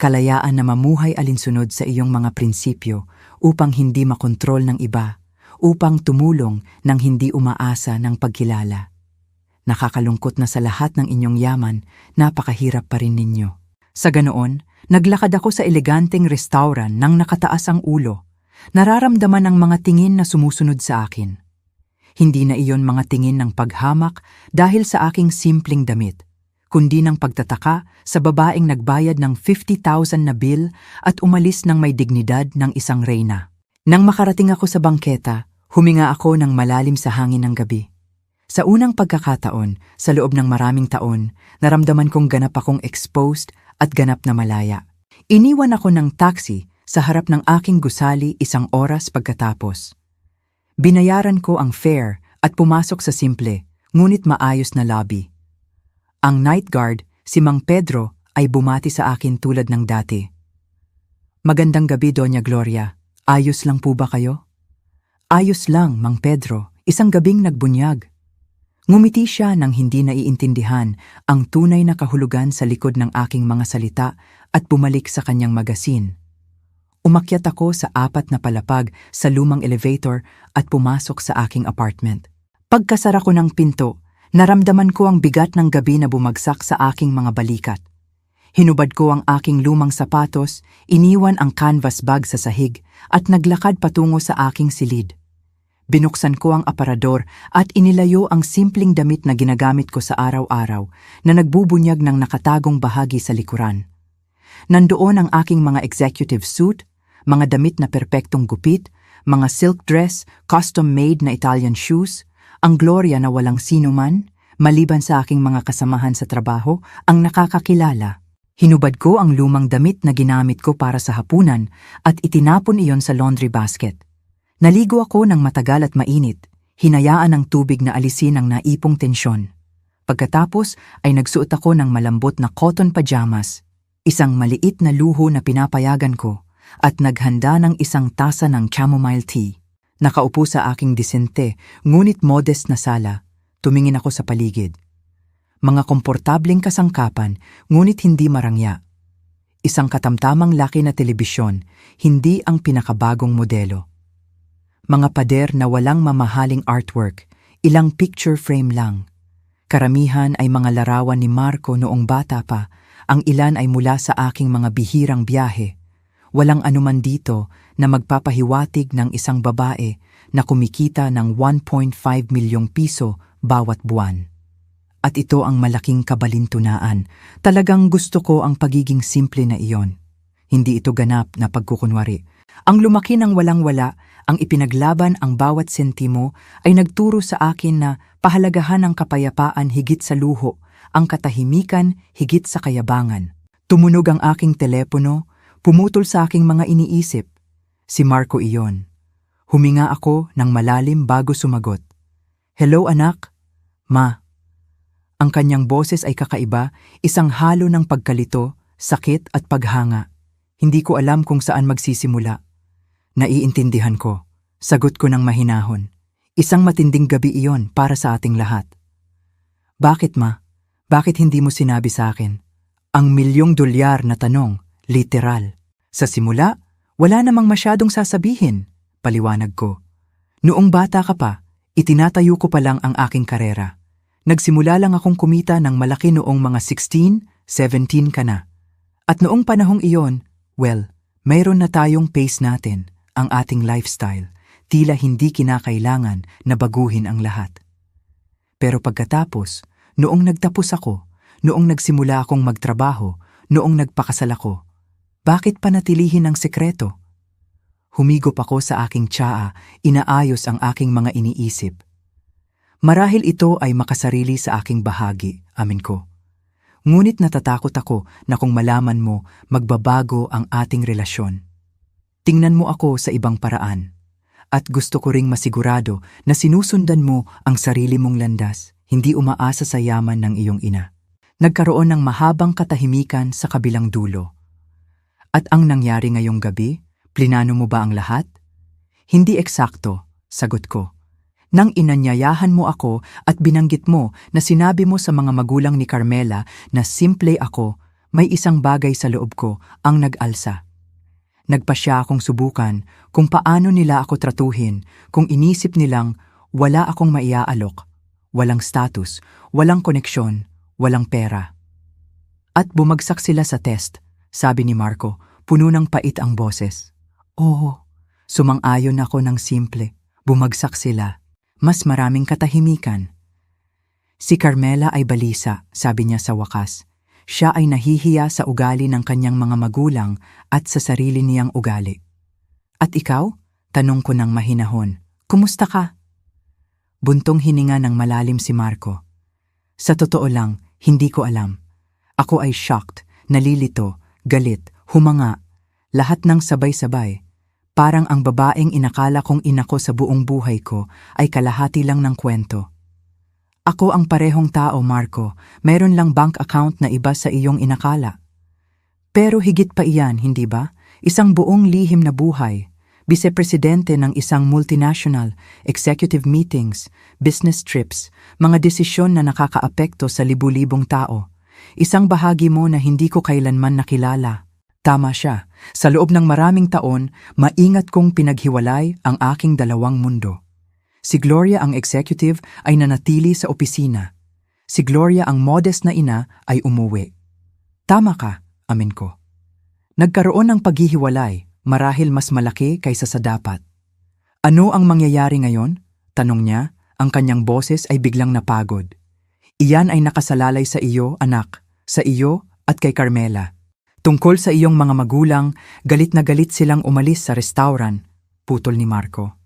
Kalayaan na mamuhay alinsunod sa iyong mga prinsipyo upang hindi makontrol ng iba, upang tumulong nang hindi umaasa ng pagkilala. Nakakalungkot na sa lahat ng inyong yaman, napakahirap pa rin ninyo. Sa ganoon, naglakad ako sa eleganteng restaurant nang nakataas ang ulo. Nararamdaman ang mga tingin na sumusunod sa akin. Hindi na iyon mga tingin ng paghamak dahil sa aking simpleng damit, kundi ng pagtataka sa babaeng nagbayad ng 50,000 na bill at umalis ng may dignidad ng isang reyna. Nang makarating ako sa bangketa, huminga ako ng malalim sa hangin ng gabi. Sa unang pagkakataon, sa loob ng maraming taon, naramdaman kong ganap akong exposed at ganap na malaya. Iniwan ako ng taxi sa harap ng aking gusali 1 oras pagkatapos. Binayaran ko ang fare at pumasok sa simple, ngunit maayos na lobby. Ang night guard, si Mang Pedro, ay bumati sa akin tulad ng dati. Magandang gabi, Doña Gloria. Ayos lang po ba kayo? Ayos lang, Mang Pedro. Isang gabing nagbunyag. Ngumiti siya nang hindi naiintindihan ang tunay na kahulugan sa likod ng aking mga salita at bumalik sa kanyang magasin. Umakyat ako sa 4 na palapag sa lumang elevator at pumasok sa aking apartment. Pagkasara ko ng pinto, naramdaman ko ang bigat ng gabi na bumagsak sa aking mga balikat. Hinubad ko ang aking lumang sapatos, iniwan ang canvas bag sa sahig at naglakad patungo sa aking silid. Binuksan ko ang aparador at inilayo ang simpleng damit na ginagamit ko sa araw-araw na nagbubunyag ng nakatagong bahagi sa likuran. Nandoon ang aking mga executive suit, mga damit na perpektong gupit, mga silk dress, custom-made na Italian shoes, ang Gloria na walang sino man, maliban sa aking mga kasamahan sa trabaho, ang nakakakilala. Hinubad ko ang lumang damit na ginamit ko para sa hapunan at itinapon iyon sa laundry basket. Naligo ako ng matagal at mainit, hinayaan ng tubig na alisin ang naipong tensyon. Pagkatapos ay nagsuot ako ng malambot na cotton pajamas, isang maliit na luho na pinapayagan ko, at naghanda ng 1 tasa ng chamomile tea. Nakaupo sa aking disente, ngunit modest na sala, tumingin ako sa paligid. Mga komportableng kasangkapan, ngunit hindi marangya. Isang katamtamang laki na telebisyon, hindi ang pinakabagong modelo. Mga pader na walang mamahaling artwork, ilang picture frame lang. Karamihan ay mga larawan ni Marco noong bata pa, ang ilan ay mula sa aking mga bihirang biyahe. Walang anuman dito na magpapahiwatig ng isang babae na kumikita ng 1.5 milyong piso bawat buwan. At ito ang malaking kabalintunaan. Talagang gusto ko ang pagiging simple na iyon. Hindi ito ganap na pagkukunwari. Ang lumaki ng walang-wala, ang ipinaglaban ang bawat sentimo ay nagturo sa akin na pahalagahan ang kapayapaan higit sa luho, ang katahimikan higit sa kayabangan. Tumunog ang aking telepono, pumutol sa aking mga iniisip. Si Marco iyon. Huminga ako ng malalim bago sumagot. Hello anak? Ma. Ang kanyang boses ay kakaiba, isang halo ng pagkalito, sakit at paghanga. Hindi ko alam kung saan magsisimula. Naiintindihan ko. Sagot ko ng mahinahon. Isang matinding gabi iyon para sa ating lahat. Bakit ma? Bakit hindi mo sinabi sa akin? Ang $1,000,000 na tanong, literal. Sa simula, wala namang masyadong sasabihin, paliwanag ko. Noong bata ka pa, itinatayo ko pa lang ang aking karera. Nagsimula lang akong kumita ng malaki noong mga 16, 17 ka na. At noong panahong iyon, well, mayroon na tayong pace natin, ang ating lifestyle. Tila hindi kinakailangan na baguhin ang lahat. Pero pagkatapos, noong nagtapos ako, noong nagsimula akong magtrabaho, noong nagpakasal ako, bakit panatilihin ang sekreto? Humigop ako sa aking tsaa, inaayos ang aking mga iniisip. Marahil ito ay makasarili sa aking bahagi, amin ko. Ngunit natatakot ako na kung malaman mo, magbabago ang ating relasyon. Tingnan mo ako sa ibang paraan. At gusto ko ring masigurado na sinusundan mo ang sarili mong landas, hindi umaasa sa yaman ng iyong ina. Nagkaroon ng mahabang katahimikan sa kabilang dulo. At ang nangyari ngayong gabi, plinano mo ba ang lahat? Hindi eksakto, sagot ko. Nang inanyayahan mo ako at binanggit mo na sinabi mo sa mga magulang ni Carmela na simple ako, may isang bagay sa loob ko ang nag-alsa. Nagpasya akong subukan kung paano nila ako tratuhin kung inisip nilang wala akong maiaalok, walang status, walang koneksyon, walang pera. At bumagsak sila sa test, sabi ni Marco, puno ng pait ang boses. Oo, sumang-ayon ako ng simple. Bumagsak sila. Mas maraming katahimikan. Si Carmela ay balisa, sabi niya sa wakas. Siya ay nahihiya sa ugali ng kanyang mga magulang at sa sarili niyang ugali. At ikaw? Tanong ko ng mahinahon. Kumusta ka? Buntong hininga ng malalim si Marco. Sa totoo lang, hindi ko alam. Ako ay shocked, nalilito, galit, humanga, lahat ng sabay-sabay. Parang ang babaeng inakala kong ina ko sa buong buhay ko ay kalahati lang ng kwento. Ako ang parehong tao, Marco. Meron lang bank account na iba sa iyong inakala. Pero higit pa iyan, hindi ba? Isang buong lihim na buhay. Vice-presidente ng isang multinational, executive meetings, business trips, mga desisyon na nakakaapekto sa libu-libong tao. Isang bahagi mo na hindi ko kailanman nakilala. Tama siya. Sa loob ng maraming taon, maingat kong pinaghiwalay ang aking dalawang mundo. Si Gloria ang executive ay nanatili sa opisina. Si Gloria ang modest na ina ay umuwi. Tama ka, amin ko. Nagkaroon ng paghihiwalay, marahil mas malaki kaysa sa dapat. Ano ang mangyayari ngayon? Tanong niya, ang kanyang boses ay biglang napagod. Iyan ay nakasalalay sa iyo, anak, sa iyo at kay Carmela. Tungkol sa iyong mga magulang, galit na galit silang umalis sa restaurant, putol ni Marco.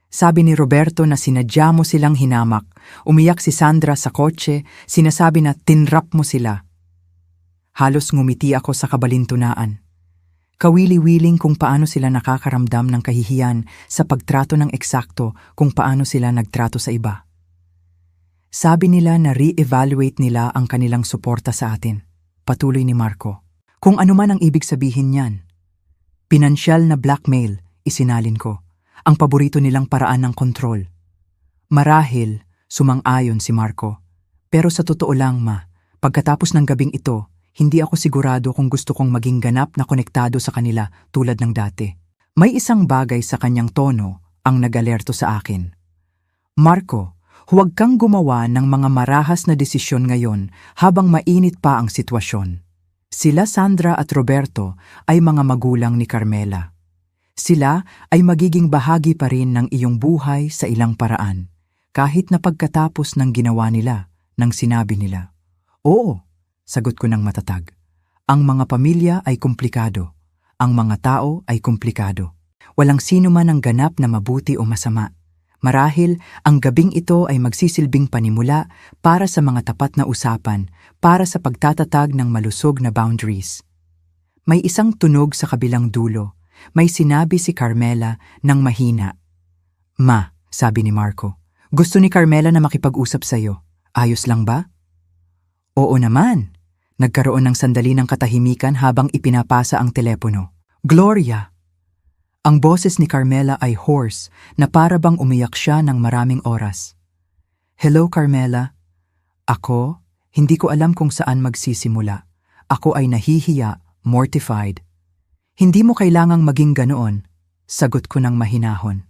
Sabi ni Roberto na sinadya mo silang hinamak, umiyak si Sandra sa kotse, sinasabi na tinrap mo sila. Halos ngumiti ako sa kabalintunaan. Kawili-wiling kung paano sila nakakaramdam ng kahihiyan sa pagtrato ng eksakto kung paano sila nagtrato sa iba. Sabi nila na re-evaluate nila ang kanilang suporta sa atin, patuloy ni Marco. Kung ano man ang ibig sabihin niyan. Pinansyal na blackmail, isinalin ko. Ang paborito nilang paraan ng kontrol. Marahil, sumang-ayon si Marco. Pero sa totoo lang, pagkatapos ng gabing ito, hindi ako sigurado kung gusto kong maging ganap na konektado sa kanila tulad ng dati. May isang bagay sa kanyang tono ang nag-alerto sa akin. Marco, huwag kang gumawa ng mga marahas na desisyon ngayon habang mainit pa ang sitwasyon. Sila Sandra at Roberto ay mga magulang ni Carmela. Sila ay magiging bahagi pa rin ng iyong buhay sa ilang paraan, kahit na pagkatapos ng ginawa nila, ng sinabi nila. Oo, sagot ko ng matatag. Ang mga pamilya ay komplikado. Ang mga tao ay komplikado. Walang sino man ang ganap na mabuti o masama. Marahil, ang gabing ito ay magsisilbing panimula para sa mga tapat na usapan, para sa pagtatatag ng malusog na boundaries. May isang tunog sa kabilang dulo. May sinabi si Carmela ng mahina. Ma, sabi ni Marco, gusto ni Carmela na makipag-usap sa'yo. Ayos lang ba? Oo naman. Nagkaroon ng sandali ng katahimikan habang ipinapasa ang telepono. Gloria! Ang boses ni Carmela ay hoarse na para bang umiyak siya ng maraming oras. Hello, Carmela. Ako, hindi ko alam kung saan magsisimula. Ako ay nahihiya, mortified. Hindi mo kailangang maging ganoon, sagot ko ng mahinahon.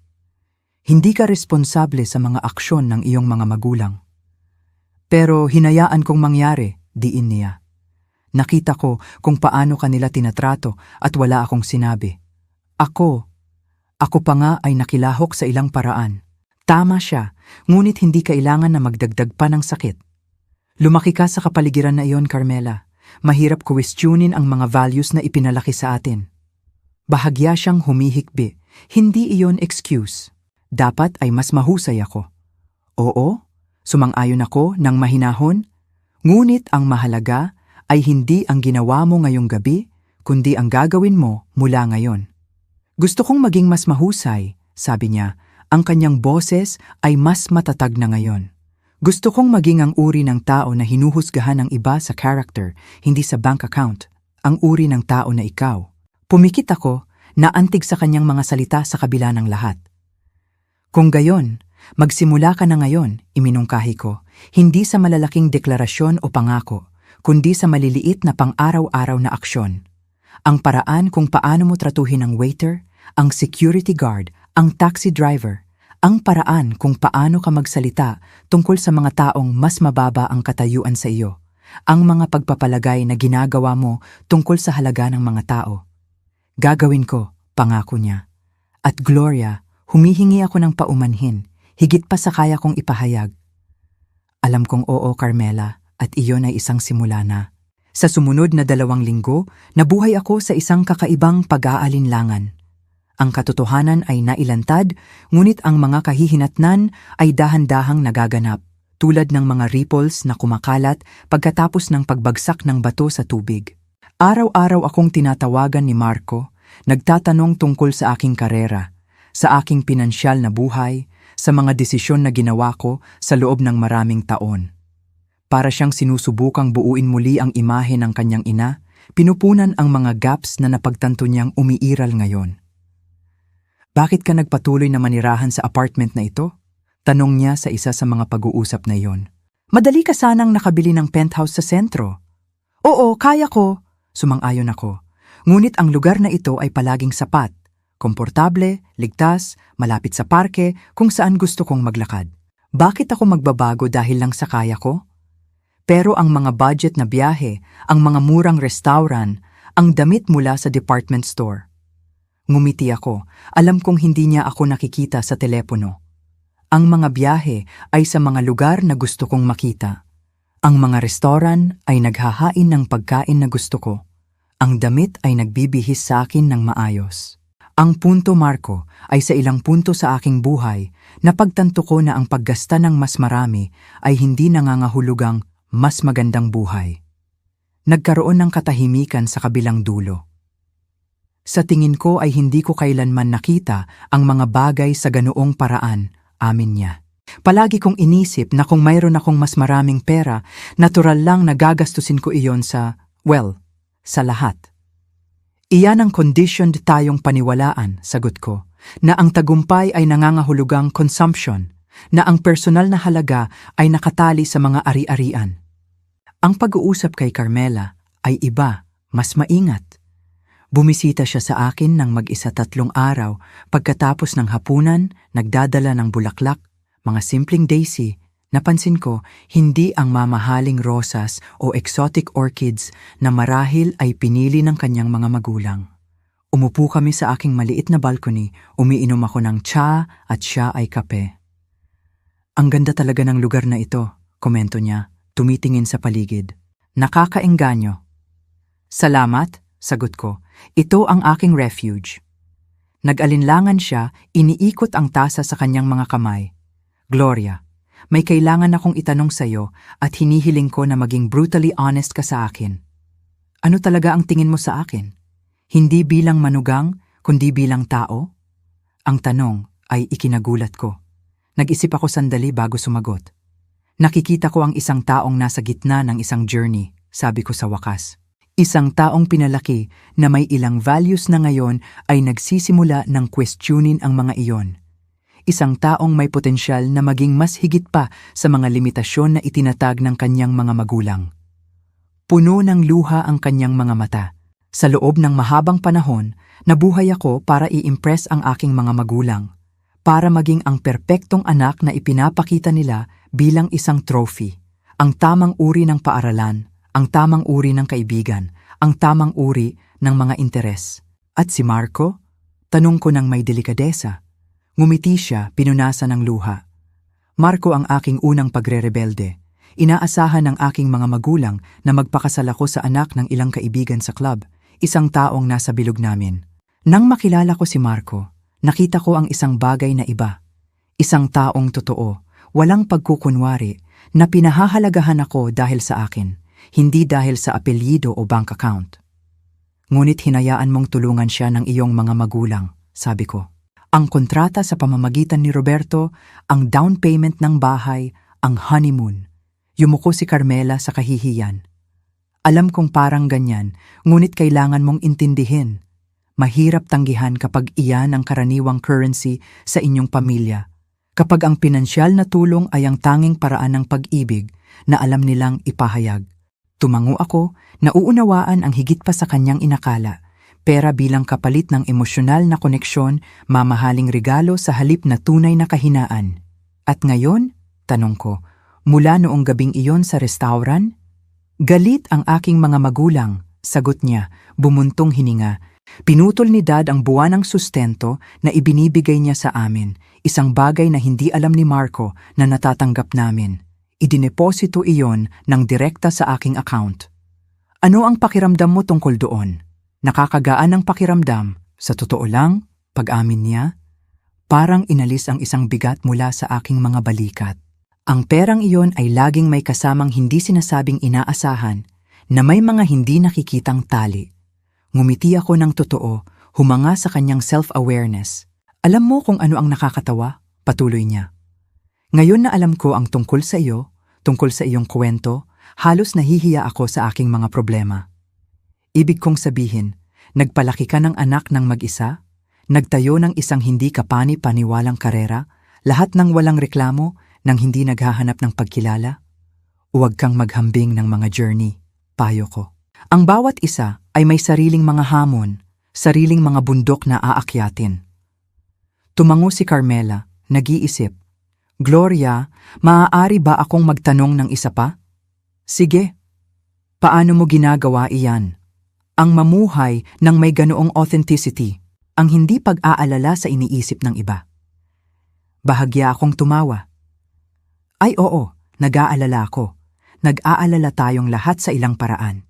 Hindi ka responsable sa mga aksyon ng iyong mga magulang. Pero hinayaan kong mangyari, diin niya. Nakita ko kung paano kanila tinatrato at wala akong sinabi. Ako pa nga ay nakilahok sa ilang paraan. Tama siya, ngunit hindi kailangan na magdagdag pa ng sakit. Lumaki ka sa kapaligiran na iyon, Carmela. Mahirap questionin ang mga values na ipinalaki sa atin. Bahagya siyang humihikbi, Hindi iyon excuse. Dapat ay mas mahusay ako. Oo, sumang-ayon ako ng mahinahon. Ngunit ang mahalaga ay hindi ang ginawa mo ngayong gabi, kundi ang gagawin mo mula ngayon. Gusto kong maging mas mahusay, sabi niya. Ang kanyang boses ay mas matatag na ngayon. Gusto kong maging ang uri ng tao na hinuhusgahan ng iba sa character, hindi sa bank account. Ang uri ng tao na ikaw. Pumikit ako, naantig sa kanyang mga salita sa kabila ng lahat. Kung gayon, magsimula ka na ngayon, iminungkahi ko, hindi sa malalaking deklarasyon o pangako, kundi sa maliliit na pang-araw-araw na aksyon. Ang paraan kung paano mo tratuhin ang waiter, ang security guard, ang taxi driver, ang paraan kung paano ka magsalita tungkol sa mga taong mas mababa ang katayuan sa iyo, ang mga pagpapalagay na ginagawa mo tungkol sa halaga ng mga tao. Gagawin ko, pangako niya. At Gloria, humihingi ako ng paumanhin, higit pa sa kaya kong ipahayag. Alam kong oo, Carmela, at iyon ay isang simula na. Sa sumunod na 2 linggo, nabuhay ako sa isang kakaibang pag-aalinlangan. Ang katotohanan ay nailantad, ngunit ang mga kahihinatnan ay dahan-dahang nagaganap, tulad ng mga ripples na kumakalat pagkatapos ng pagbagsak ng bato sa tubig. Araw-araw akong tinatawagan ni Marco, nagtatanong tungkol sa aking karera, sa aking pinansyal na buhay, sa mga desisyon na ginawa ko sa loob ng maraming taon. Para siyang sinusubukang buuin muli ang imahe ng kanyang ina, pinupunan ang mga gaps na napagtanto niyang umiiral ngayon. Bakit ka nagpatuloy na manirahan sa apartment na ito? Tanong niya sa isa sa mga pag-uusap na iyon. Madali ka sanang nakabili ng penthouse sa sentro. Oo, kaya ko, sumang-ayon ako. Ngunit ang lugar na ito ay palaging sapat, komportable, ligtas, malapit sa parke, kung saan gusto kong maglakad. Bakit ako magbabago dahil lang sa kaya ko? Pero ang mga budget na biyahe, ang mga murang restaurant, ang damit mula sa department store. Ngumiti ako, alam kong hindi niya ako nakikita sa telepono. Ang mga biyahe ay sa mga lugar na gusto kong makita. Ang mga restaurant ay naghahain ng pagkain na gusto ko. Ang damit ay nagbibihis sa akin ng maayos. Ang punto, Marco, ay sa ilang punto sa aking buhay, napagtanto ko na ang paggasta ng mas marami ay hindi nangangahulugang mas magandang buhay. Nagkaroon ng katahimikan sa kabilang dulo. Sa tingin ko ay hindi ko kailanman nakita ang mga bagay sa ganoong paraan, amin niya. Palagi kong inisip na kung mayroon akong mas maraming pera, natural lang na gagastusin ko iyon sa, sa lahat. Iyan ang conditioned tayong paniwalaan, sagot ko, na ang tagumpay ay nangangahulugang consumption, na ang personal na halaga ay nakatali sa mga ari-arian. Ang pag-uusap kay Carmela ay iba, mas maingat. Bumisita siya sa akin ng mag-isa 3 araw, pagkatapos ng hapunan, nagdadala ng bulaklak, mga simpleng daisy. Napansin ko, hindi ang mamahaling rosas o exotic orchids na marahil ay pinili ng kanyang mga magulang. Umupo kami sa aking maliit na balcony, umiinom ako ng tsa at siya ay kape. Ang ganda talaga ng lugar na ito, komento niya, tumitingin sa paligid. Nakakaengganyo. Salamat, sagot ko. Ito ang aking refuge. Nag-alinlangan siya, iniikot ang tasa sa kanyang mga kamay. Gloria, may kailangan akong itanong sa'yo at hinihiling ko na maging brutally honest ka sa akin. Ano talaga ang tingin mo sa akin? Hindi bilang manugang, kundi bilang tao? Ang tanong ay ikinagulat ko. Nag-isip ako sandali bago sumagot. Nakikita ko ang isang taong nasa gitna ng isang journey, sabi ko sa wakas. Isang taong pinalaki na may ilang values na ngayon ay nagsisimula ng questionin ang mga iyon. Isang taong may potensyal na maging mas higit pa sa mga limitasyon na itinatag ng kanyang mga magulang. Puno ng luha ang kanyang mga mata. Sa loob ng mahabang panahon, nabuhay ako para i-impress ang aking mga magulang, para maging ang perpektong anak na ipinapakita nila bilang isang trophy, ang tamang uri ng paaralan, ang tamang uri ng kaibigan, ang tamang uri ng mga interes. At si Marco? Tanong ko ng may delikadesa. Ngumiti siya, pinunasan ng luha. Marco ang aking unang pagre-rebelde. Inaasahan ng aking mga magulang na magpakasal ako sa anak ng ilang kaibigan sa club, isang taong nasa bilog namin. Nang makilala ko si Marco, nakita ko ang isang bagay na iba. Isang taong totoo, walang pagkukunwari, na pinahahalagahan ako dahil sa akin, hindi dahil sa apelyido o bank account. Ngunit hinayaan mong tulungan siya ng iyong mga magulang, sabi ko. Ang kontrata sa pamamagitan ni Roberto, ang down payment ng bahay, ang honeymoon. Yumuko si Carmela sa kahihiyan. Alam kong parang ganyan, ngunit kailangan mong intindihin. Mahirap tanggihan kapag iyan ang karaniwang currency sa inyong pamilya. Kapag ang pinansyal na tulong ay ang tanging paraan ng pag-ibig na alam nilang ipahayag. Tumango ako, nauunawaan ang higit pa sa kanyang inakala. Pera bilang kapalit ng emosyonal na koneksyon, mamahaling regalo sa halip na tunay na kahinaan. At ngayon, tanong ko, mula noong gabing iyon sa restaurant? Galit ang aking mga magulang, sagot niya, bumuntong hininga. Pinutol ni Dad ang buwanang sustento na ibinibigay niya sa amin, isang bagay na hindi alam ni Marco na natatanggap namin. Idineposito iyon ng direkta sa aking account. Ano ang pakiramdam mo tungkol doon? Nakakagaan ang pakiramdam. Sa totoo lang, pag-amin niya, parang inalis ang isang bigat mula sa aking mga balikat. Ang perang iyon ay laging may kasamang hindi sinasabing inaasahan na may mga hindi nakikitang tali. Ngumiti ako ng totoo, humanga sa kanyang self-awareness. Alam mo kung ano ang nakakatawa? Patuloy niya. Ngayon na alam ko ang tungkol sa iyo, tungkol sa iyong kwento, halos nahihiya ako sa aking mga problema. Ibig kong sabihin, nagpalaki ka ng anak ng mag-isa, nagtayo ng isang hindi kapani-paniwalang karera, lahat ng walang reklamo, nang hindi naghahanap ng pagkilala. Huwag kang maghambing ng mga journey, payo ko. Ang bawat isa ay may sariling mga hamon, sariling mga bundok na aakyatin. Tumango si Carmela, nag-iisip. Gloria, maaari ba akong magtanong ng isa pa? Sige. Paano mo ginagawa iyan? Ang mamuhay ng may ganoong authenticity, ang hindi pag-aalala sa iniisip ng iba. Bahagya akong tumawa. Ay oo, nag-aalala ako. Nag-aalala tayong lahat sa ilang paraan.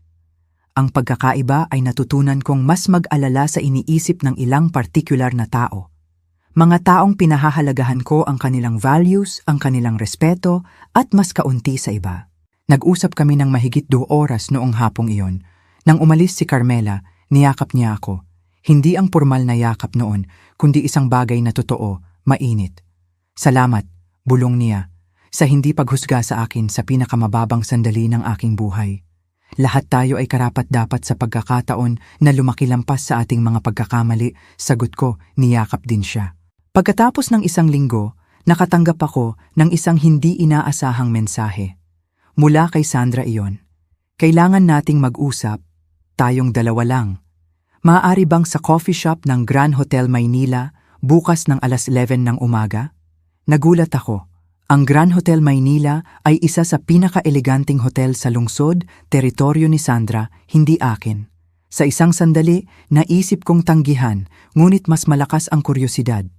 Ang pagkakaiba ay natutunan kong mas mag-alala sa iniisip ng ilang partikular na tao. Mga taong pinahahalagahan ko ang kanilang values, ang kanilang respeto, at mas kaunti sa iba. Nag-usap kami ng mahigit 2 oras noong hapong iyon. Nang umalis si Carmela, niyakap niya ako. Hindi ang formal na yakap noon, kundi isang bagay na totoo, mainit. Salamat, bulong niya, sa hindi paghusga sa akin sa pinakamababang sandali ng aking buhay. Lahat tayo ay karapat-dapat sa pagkakataon na lumakilampas sa ating mga pagkakamali, sagot ko, niyakap din siya. Pagkatapos ng isang linggo, nakatanggap ako ng isang hindi inaasahang mensahe. Mula kay Sandra iyon. Kailangan nating mag-usap, tayong dalawa lang. Maaari bang sa coffee shop ng Grand Hotel Maynila bukas ng alas 11 ng umaga? Nagulat ako. Ang Grand Hotel Maynila ay isa sa pinaka-eleganting hotel sa lungsod, teritoryo ni Sandra, hindi akin. Sa isang sandali, naisip kong tanggihan, ngunit mas malakas ang kuryosidad.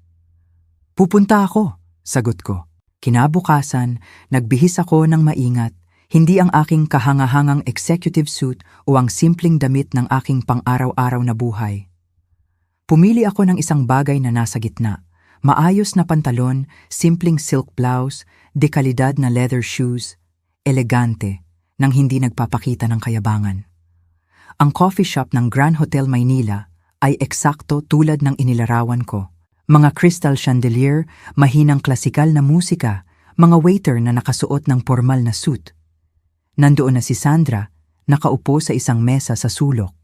Pupunta ako, sagot ko. Kinabukasan, nagbihis ako ng maingat, hindi ang aking kahangahangang executive suit o ang simpleng damit ng aking pang-araw-araw na buhay. Pumili ako ng isang bagay na nasa gitna. Maayos na pantalon, simpleng silk blouse, dekalidad na leather shoes, elegante, nang hindi nagpapakita ng kayabangan. Ang coffee shop ng Grand Hotel Maynila ay eksakto tulad ng inilarawan ko. Mga crystal chandelier, mahinang klasikal na musika, mga waiter na nakasuot ng formal na suit. Nandoon na si Sandra, nakaupo sa isang mesa sa sulok.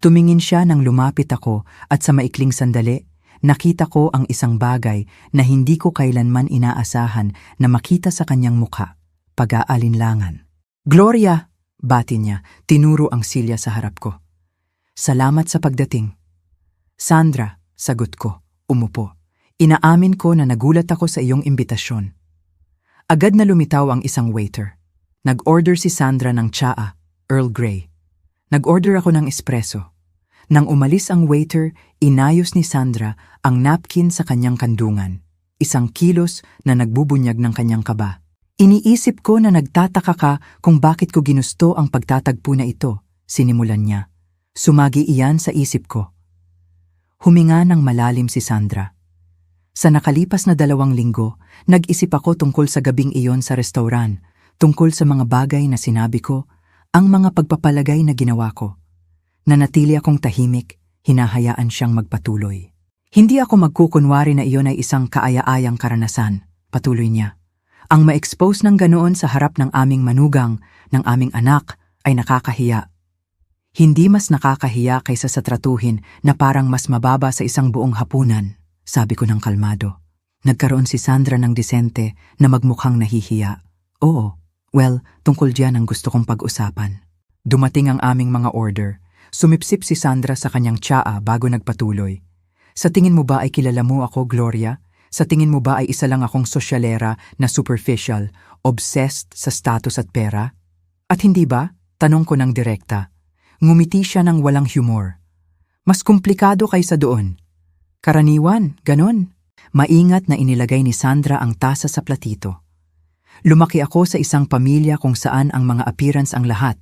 Tumingin siya nang lumapit ako at sa maikling sandali, nakita ko ang isang bagay na hindi ko kailanman inaasahan na makita sa kanyang mukha, pag-aalinlangan. Gloria, bati niya, tinuro ang silya sa harap ko. Salamat sa pagdating. Sandra, sagot ko, umupo. Inaamin ko na nagulat ako sa iyong imbitasyon. Agad na lumitaw ang isang waiter. Nag-order si Sandra ng tsaa, Earl Grey. Nag-order ako ng espresso. Nang umalis ang waiter, inayos ni Sandra ang napkin sa kanyang kandungan, isang kilos na nagbubunyag ng kanyang kaba. Iniisip ko na nagtataka ka kung bakit ko ginusto ang pagtatagpo na ito, sinimulan niya. Sumagi iyan sa isip ko. Huminga ng malalim si Sandra. Sa nakalipas na 2 linggo, nag-isip ako tungkol sa gabing iyon sa restauran, tungkol sa mga bagay na sinabi ko, ang mga pagpapalagay na ginawa ko. Nanatili akong tahimik, hinahayaan siyang magpatuloy. Hindi ako magkukunwari na iyon ay isang kaaya-ayang karanasan, patuloy niya. Ang ma-expose ng ganoon sa harap ng aming manugang, ng aming anak, ay nakakahiya. Hindi mas nakakahiya kaysa sa tratuhin na parang mas mababa sa isang buong hapunan, sabi ko ng kalmado. Nagkaroon si Sandra ng disente na magmukhang nahihiya. Oo, well, tungkol diyan ang gusto kong pag-usapan. Dumating ang aming mga order. Sumipsip si Sandra sa kanyang tsaa bago nagpatuloy. Sa tingin mo ba ay kilala mo ako, Gloria? Sa tingin mo ba ay isa lang akong sosyalera na superficial, obsessed sa status at pera? At hindi ba? Tanong ko ng direkta. Ngumiti siya ng walang humor. Mas komplikado kaysa doon. Karaniwan, ganon. Maingat na inilagay ni Sandra ang tasa sa platito. Lumaki ako sa isang pamilya kung saan ang mga appearance ang lahat.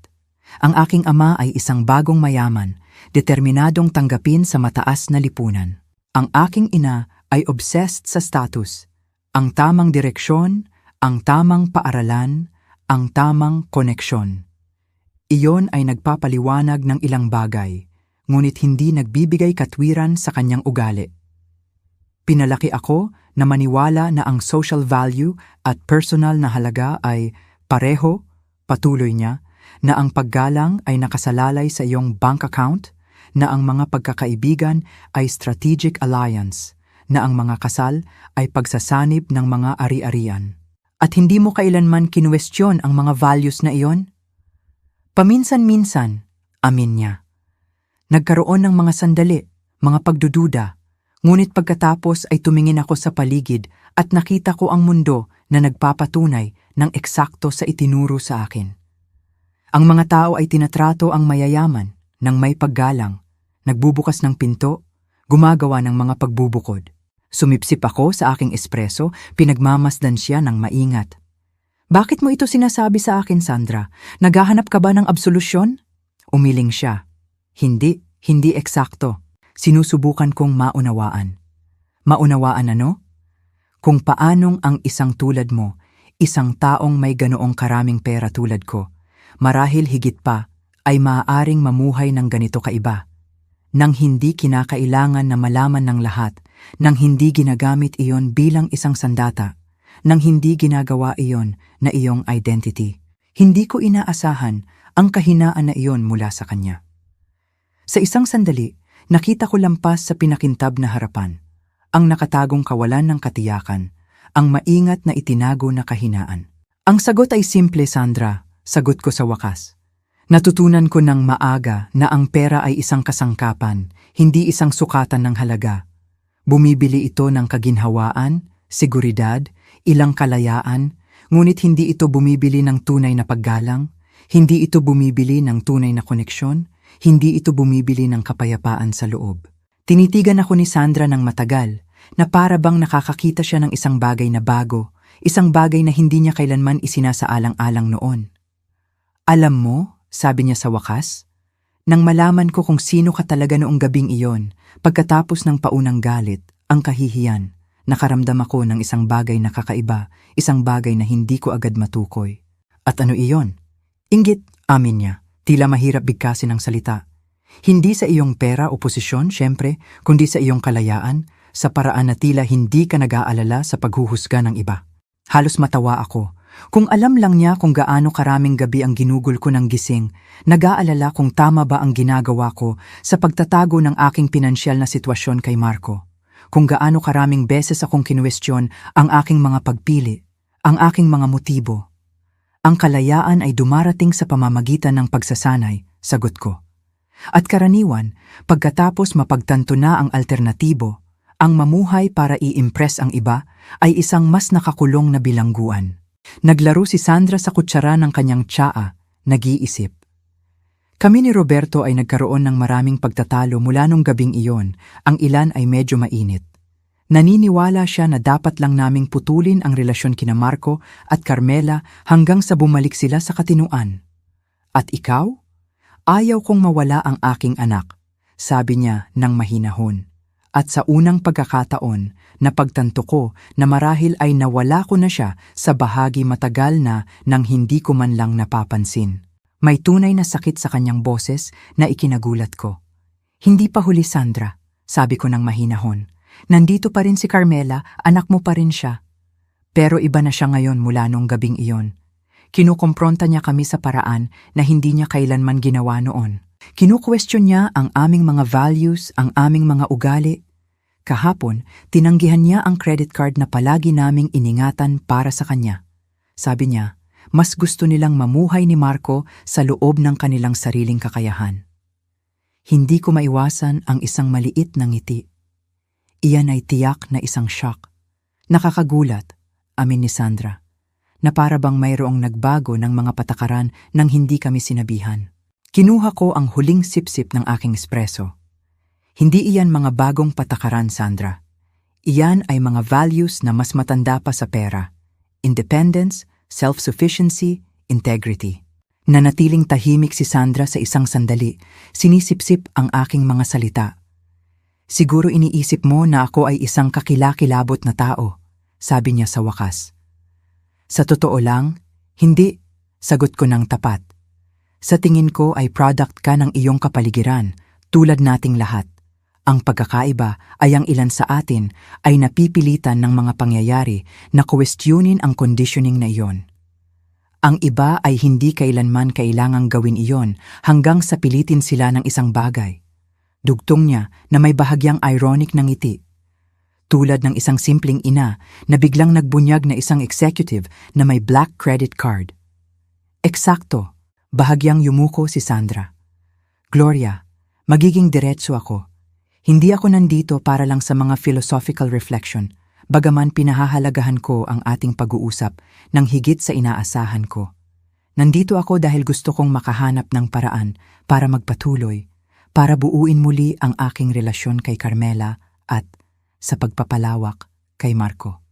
Ang aking ama ay isang bagong mayaman, determinadong tanggapin sa mataas na lipunan. Ang aking ina ay obsessed sa status. Ang tamang direksyon, ang tamang paaralan, ang tamang koneksyon. Iyon ay nagpapaliwanag ng ilang bagay, ngunit hindi nagbibigay katwiran sa kanyang ugali. Pinalaki ako na maniwala na ang social value at personal na halaga ay pareho, patuloy niya, na ang paggalang ay nakasalalay sa iyong bank account, na ang mga pagkakaibigan ay strategic alliance, na ang mga kasal ay pagsasanib ng mga ari-arian. At hindi mo kailanman kinuwestiyon ang mga values na iyon? Paminsan-minsan, amin niya. Nagkaroon ng mga sandali, mga pagdududa, ngunit pagkatapos ay tumingin ako sa paligid at nakita ko ang mundo na nagpapatunay ng eksakto sa itinuro sa akin. Ang mga tao ay tinatrato ang mayayaman ng may paggalang, nagbubukas ng pinto, gumagawa ng mga pagbubukod. Sumipsip ako sa aking espresso, pinagmamasdan siya ng maingat. Bakit mo ito sinasabi sa akin, Sandra? Naghahanap ka ba ng absolusyon? Umiling siya. Hindi eksakto. Sinusubukan kong maunawaan. Maunawaan ano? Kung paanong ang isang tulad mo, isang taong may ganoong karaming pera tulad ko, marahil higit pa, ay maaaring mamuhay ng ganito kaiba. Nang hindi kinakailangan na malaman ng lahat, nang hindi ginagamit iyon bilang isang sandata, nang hindi ginagawa iyon na iyong identity. Hindi ko inaasahan ang kahinaan na iyon mula sa kanya. Sa isang sandali, nakita ko lampas sa pinakintab na harapan, ang nakatagong kawalan ng katiyakan, ang maingat na itinago na kahinaan. Ang sagot ay simple, Sandra, sagot ko sa wakas. Natutunan ko ng maaga na ang pera ay isang kasangkapan, hindi isang sukatan ng halaga. Bumibili ito ng kaginhawaan, seguridad, ilang kalayaan, ngunit hindi ito bumibili ng tunay na paggalang, hindi ito bumibili ng tunay na koneksyon, hindi ito bumibili ng kapayapaan sa loob. Tinitigan ako ni Sandra ng matagal, na para bang nakakakita siya ng isang bagay na bago, isang bagay na hindi niya kailanman isinasaalang-alang noon. Alam mo, sabi niya sa wakas, nang malaman ko kung sino ka talaga noong gabing iyon, pagkatapos ng paunang galit, ang kahihiyan, nakaramdam ako ng isang bagay na kakaiba, isang bagay na hindi ko agad matukoy. At ano iyon? Inggit, amin niya, tila mahirap bigkasin ang salita. Hindi sa iyong pera o posisyon, syempre, kundi sa iyong kalayaan, sa paraan na tila hindi ka nag-aalala sa paghuhusga ng iba. Halos matawa ako. Kung alam lang niya kung gaano karaming gabi ang ginugol ko ng gising, nag-aalala kung tama ba ang ginagawa ko sa pagtatago ng aking pinansyal na sitwasyon kay Marco. Kung gaano karaming beses akong kinuwestiyon ang aking mga pagpili, ang aking mga motibo. Ang kalayaan ay dumarating sa pamamagitan ng pagsasanay, sagot ko. At karaniwan, pagkatapos mapagtanto na ang alternatibo, ang mamuhay para i-impress ang iba ay isang mas nakakulong na bilangguan. Naglaro si Sandra sa kutsara ng kanyang tsaa, nag-iisip. Kami ni Roberto ay nagkaroon ng maraming pagtatalo mula nung gabing iyon, ang ilan ay medyo mainit. Naniniwala siya na dapat lang naming putulin ang relasyon kina Marco at Carmela hanggang sa bumalik sila sa katinuan. At ikaw? Ayaw kong mawala ang aking anak, sabi niya nang mahinahon. At sa unang pagkakataon, napagtanto ko na marahil ay nawala ko na siya sa bahagi matagal na nang hindi ko man lang napapansin. May tunay na sakit sa kanyang boses na ikinagulat ko. Hindi pa huli, Sandra, sabi ko ng mahinahon. Nandito pa rin si Carmela, anak mo pa rin siya. Pero iba na siya ngayon mula nung gabing iyon. Kinukompronta niya kami sa paraan na hindi niya kailanman ginawa noon. Kinu-question niya ang aming mga values, ang aming mga ugali. Kahapon, tinanggihan niya ang credit card na palagi naming iningatan para sa kanya. Sabi niya, mas gusto nilang mamuhay ni Marco sa loob ng kanilang sariling kakayahan. Hindi ko maiwasan ang isang maliit na ngiti. Iyan ay tiyak na isang shock. Nakakagulat, amin ni Sandra, na para bang mayroong nagbago ng mga patakaran nang hindi kami sinabihan. Kinuha ko ang huling sip-sip ng aking espresso. Hindi iyan mga bagong patakaran, Sandra. Iyan ay mga values na mas matanda pa sa pera. Independence, self-sufficiency, integrity. Nanatiling tahimik si Sandra sa isang sandali, sinisip-sip ang aking mga salita. Siguro iniisip mo na ako ay isang kakilakilabot na tao, sabi niya sa wakas. Sa totoo lang, hindi, sagot ko ng tapat. Sa tingin ko ay product ka ng iyong kapaligiran, tulad nating lahat. Ang pagkakaiba ay ang ilan sa atin ay napipilitan ng mga pangyayari na kwestiyonin ang conditioning na iyon. Ang iba ay hindi kailanman kailangang gawin iyon hanggang sa pilitin sila ng isang bagay. Dugtong niya na may bahagyang ironic na ngiti. Tulad ng isang simpleng ina na biglang nagbunyag na isang executive na may black credit card. Eksakto, bahagyang yumuko si Sandra. Gloria, magiging diretso ako. Hindi ako nandito para lang sa mga philosophical reflection, bagaman pinahahalagahan ko ang ating pag-uusap ng higit sa inaasahan ko. Nandito ako dahil gusto kong makahanap ng paraan para magpatuloy, para buuin muli ang aking relasyon kay Carmela at sa pagpapalawak kay Marco.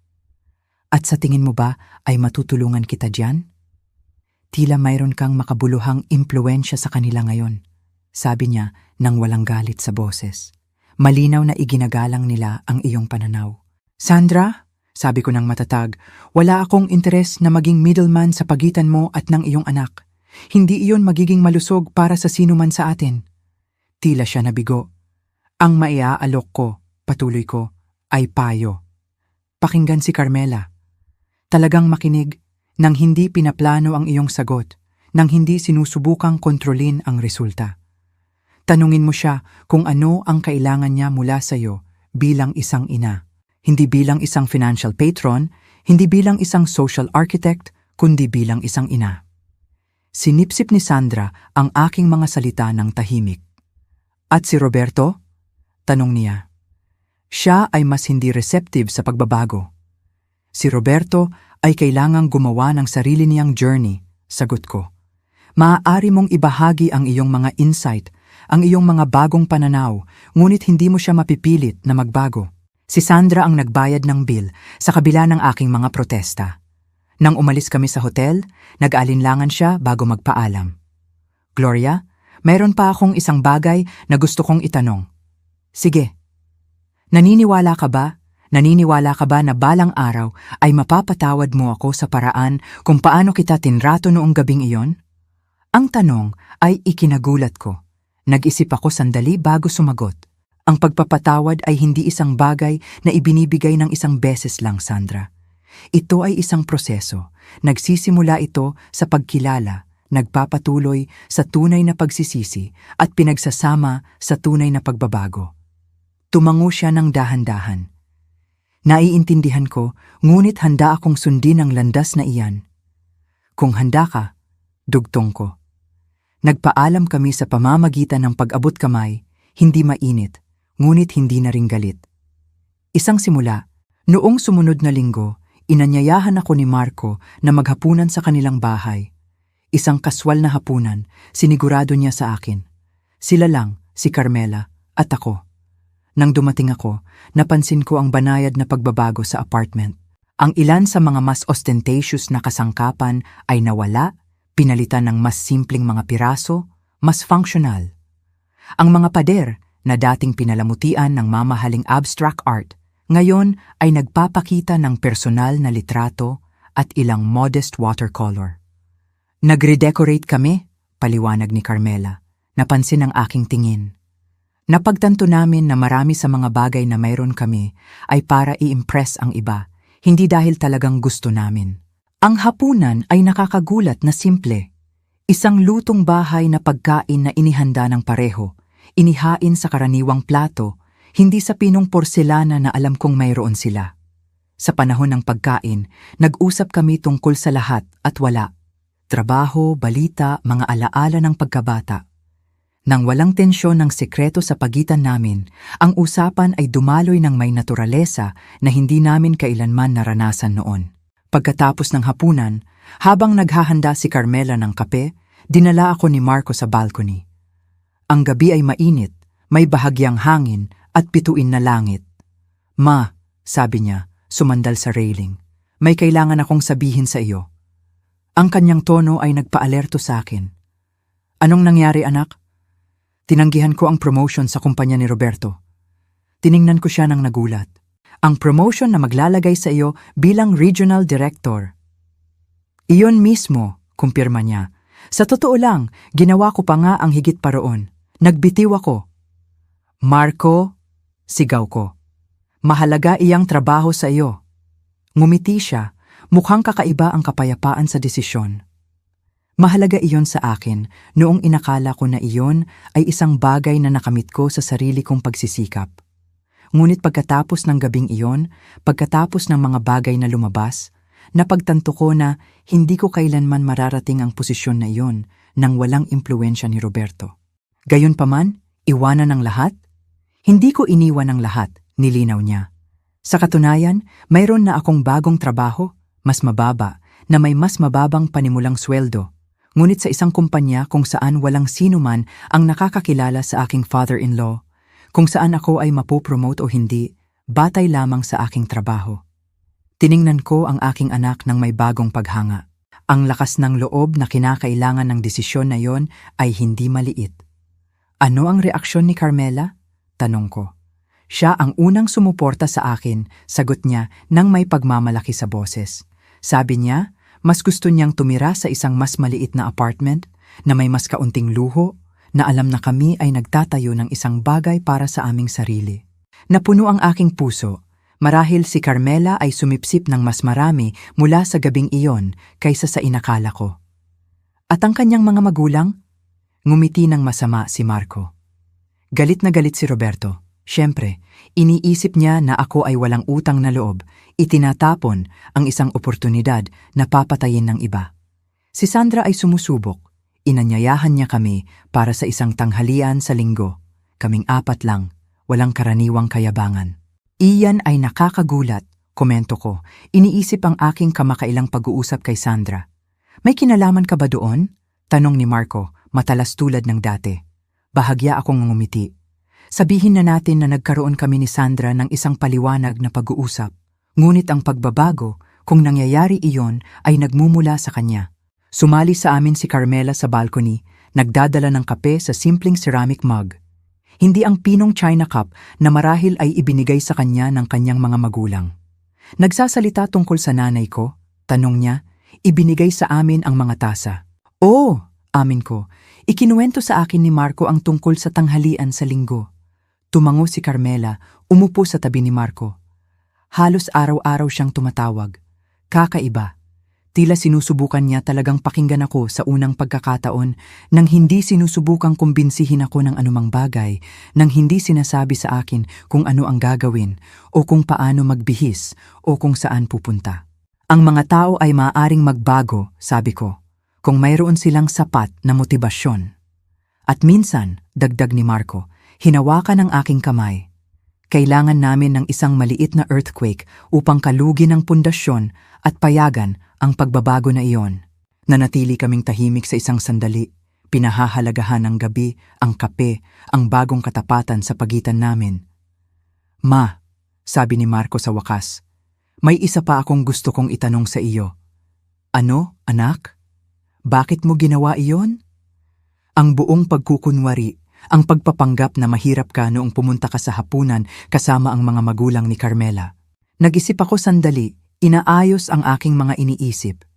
At sa tingin mo ba ay matutulungan kita diyan? Tila mayroon kang makabuluhang impluensya sa kanila ngayon, sabi niya nang walang galit sa boses. Malinaw na iginagalang nila ang iyong pananaw. Sandra, sabi ko ng matatag, wala akong interes na maging middleman sa pagitan mo at ng iyong anak. Hindi iyon magiging malusog para sa sino man sa atin. Tila siya nabigo. Ang maiaalok ko, patuloy ko, ay payo. Pakinggan si Carmela. Talagang makinig nang hindi pinaplano ang iyong sagot, nang hindi sinusubukang kontrolin ang resulta. Tanungin mo siya kung ano ang kailangan niya mula sa iyo bilang isang ina. Hindi bilang isang financial patron, hindi bilang isang social architect, kundi bilang isang ina. Sinipsip ni Sandra ang aking mga salita ng tahimik. At si Roberto? Tanong niya. Siya ay mas hindi receptive sa pagbabago. Si Roberto ay kailangang gumawa ng sarili niyang journey, sagot ko. Maaari mong ibahagi ang iyong mga insight, ang iyong mga bagong pananaw, ngunit hindi mo siya mapipilit na magbago. Si Sandra ang nagbayad ng bill sa kabila ng aking mga protesta. Nang umalis kami sa hotel, nag-alinlangan siya bago magpaalam. Gloria, mayroon pa akong isang bagay na gusto kong itanong. Sige. Naniniwala ka ba? Naniniwala ka ba na balang araw ay mapapatawad mo ako sa paraan kung paano kita tinrato noong gabing iyon? Ang tanong ay ikinagulat ko. Nag-isip ako sandali bago sumagot. Ang pagpapatawad ay hindi isang bagay na ibinibigay ng isang beses lang, Sandra. Ito ay isang proseso. Nagsisimula ito sa pagkilala, nagpapatuloy sa tunay na pagsisisi at pinagsasama sa tunay na pagbabago. Tumango siya ng dahan-dahan. Naiintindihan ko, ngunit handa akong sundin ang landas na iyan. Kung handa ka, dugtong ko. Nagpaalam kami sa pamamagitan ng pag-abot kamay, hindi mainit, ngunit hindi na ring galit. Isang simula, noong sumunod na linggo, inanyayahan ako ni Marco na maghapunan sa kanilang bahay. Isang kaswal na hapunan, sinigurado niya sa akin. Sila lang, si Carmela, at ako. Nang dumating ako, napansin ko ang banayad na pagbabago sa apartment. Ang ilan sa mga mas ostentatious na kasangkapan ay nawala, pinalitan ng mas simpleng mga piraso, mas functional. Ang mga pader, na dating pinalamutian ng mamahaling abstract art, ngayon ay nagpapakita ng personal na litrato at ilang modest watercolor. Nag-redecorate kami, paliwanag ni Carmela. Napansin ang aking tingin. Napagtanto namin na marami sa mga bagay na mayroon kami ay para i-impress ang iba, hindi dahil talagang gusto namin. Ang hapunan ay nakakagulat na simple. Isang lutong bahay na pagkain na inihanda ng pareho, inihain sa karaniwang plato, hindi sa pinong porselana na alam kong mayroon sila. Sa panahon ng pagkain, nag-usap kami tungkol sa lahat at wala. Trabaho, balita, mga alaala ng pagkabata. Nang walang tensyon ng sekreto sa pagitan namin, ang usapan ay dumaloy ng may naturalesa na hindi namin kailanman naranasan noon. Pagkatapos ng hapunan, habang naghahanda si Carmela ng kape, dinala ako ni Marco sa balcony. Ang gabi ay mainit, may bahagyang hangin at bituin na langit. "Ma," sabi niya, sumandal sa railing, "may kailangan akong sabihin sa iyo." Ang kanyang tono ay nagpaalerto sa akin. "Anong nangyari, anak?" Tinanggihan ko ang promotion sa kumpanya ni Roberto. Tiningnan ko siya ng nagulat. "Ang promotion na maglalagay sa iyo bilang regional director." "Iyon mismo," kumpirma niya. "Sa totoo lang, ginawa ko pa nga ang higit pa roon. Nagbitiw ako." "Marco," sigaw ko, "mahalaga iyang trabaho sa iyo." Ngumiti siya, mukhang kakaiba ang kapayapaan sa desisyon. Mahalaga iyon sa akin noong inakala ko na iyon ay isang bagay na nakamit ko sa sarili kong pagsisikap. Ngunit pagkatapos ng gabing iyon, pagkatapos ng mga bagay na lumabas, napagtanto ko na hindi ko kailanman mararating ang posisyon na iyon nang walang impluwensya ni Roberto. Gayunpaman, iwanan ng lahat? Hindi ko iniwan ang lahat, nilinaw niya. Sa katunayan, mayroon na akong bagong trabaho, mas mababa, na may mas mababang panimulang sweldo. Ngunit sa isang kumpanya kung saan walang sino man ang nakakakilala sa aking father-in-law, kung saan ako ay mapopromote o hindi, batay lamang sa aking trabaho. Tiningnan ko ang aking anak ng may bagong paghanga. Ang lakas ng loob na kinakailangan ng desisyon na yon ay hindi maliit. "Ano ang reaksyon ni Carmela?" tanong ko. "Siya ang unang sumuporta sa akin," sagot niya nang may pagmamalaki sa boses. Sabi niya, mas gusto niyang tumira sa isang mas maliit na apartment na may mas kaunting luho, na alam na kami ay nagtatayo ng isang bagay para sa aming sarili. Napuno ang aking puso, marahil si Carmela ay sumipsip ng mas marami mula sa gabing iyon kaysa sa inakala ko. "At ang kanyang mga magulang?" Ngumiti ng masama si Marco. Galit na galit si Roberto. Siyempre, iniisip niya na ako ay walang utang na loob, itinatapon ang isang oportunidad na papatayin ng iba. Si Sandra ay sumusubok. Inanyayahan niya kami para sa isang tanghalian sa linggo. Kaming apat lang, walang karaniwang kayabangan. "Iyan ay nakakagulat," komento ko. Iniisip ang aking kamakailang pag-uusap kay Sandra. "May kinalaman ka ba doon?" tanong ni Marco, matalas tulad ng dati. Bahagya akong ngumiti. Sabihin na natin na nagkaroon kami ni Sandra ng isang paliwanag na pag-uusap. Ngunit ang pagbabago, kung nangyayari iyon, ay nagmumula sa kanya. Sumali sa amin si Carmela sa balcony, nagdadala ng kape sa simpleng ceramic mug. Hindi ang pinong China cup na marahil ay ibinigay sa kanya ng kanyang mga magulang. "Nagsasalita tungkol sa nanay ko?" tanong niya. "Ibinigay sa amin ang mga tasa." "Oo," amin ko. "Ikinuwento sa akin ni Marco ang tungkol sa tanghalian sa linggo." Tumango si Carmela, umupo sa tabi ni Marco. Halos araw-araw siyang tumatawag. Kakaiba. Tila sinusubukan niya talagang pakinggan ako sa unang pagkakataon nang hindi sinusubukang kumbinsihin ako ng anumang bagay, nang hindi sinasabi sa akin kung ano ang gagawin o kung paano magbihis o kung saan pupunta. "Ang mga tao ay maaaring magbago," sabi ko, "kung mayroon silang sapat na motibasyon." At minsan, dagdag ni Marco, hinawakan ang aking kamay. "Kailangan namin ng isang maliit na earthquake upang kalugin ang pundasyon at payagan ang pagbabago na iyon." Nanatili kaming tahimik sa isang sandali. Pinahahalagahan ng gabi, ang kape, ang bagong katapatan sa pagitan namin. "Ma," sabi ni Marco sa wakas, "may isa pa akong gusto kong itanong sa iyo." "Ano, anak? Bakit mo ginawa iyon?" Ang buong pagkukunwari, Ang pagpapanggap na mahirap ka noong pumunta ka sa hapunan kasama ang mga magulang ni Carmela. Nag-isip ako sandali, inaayos ang aking mga iniisip.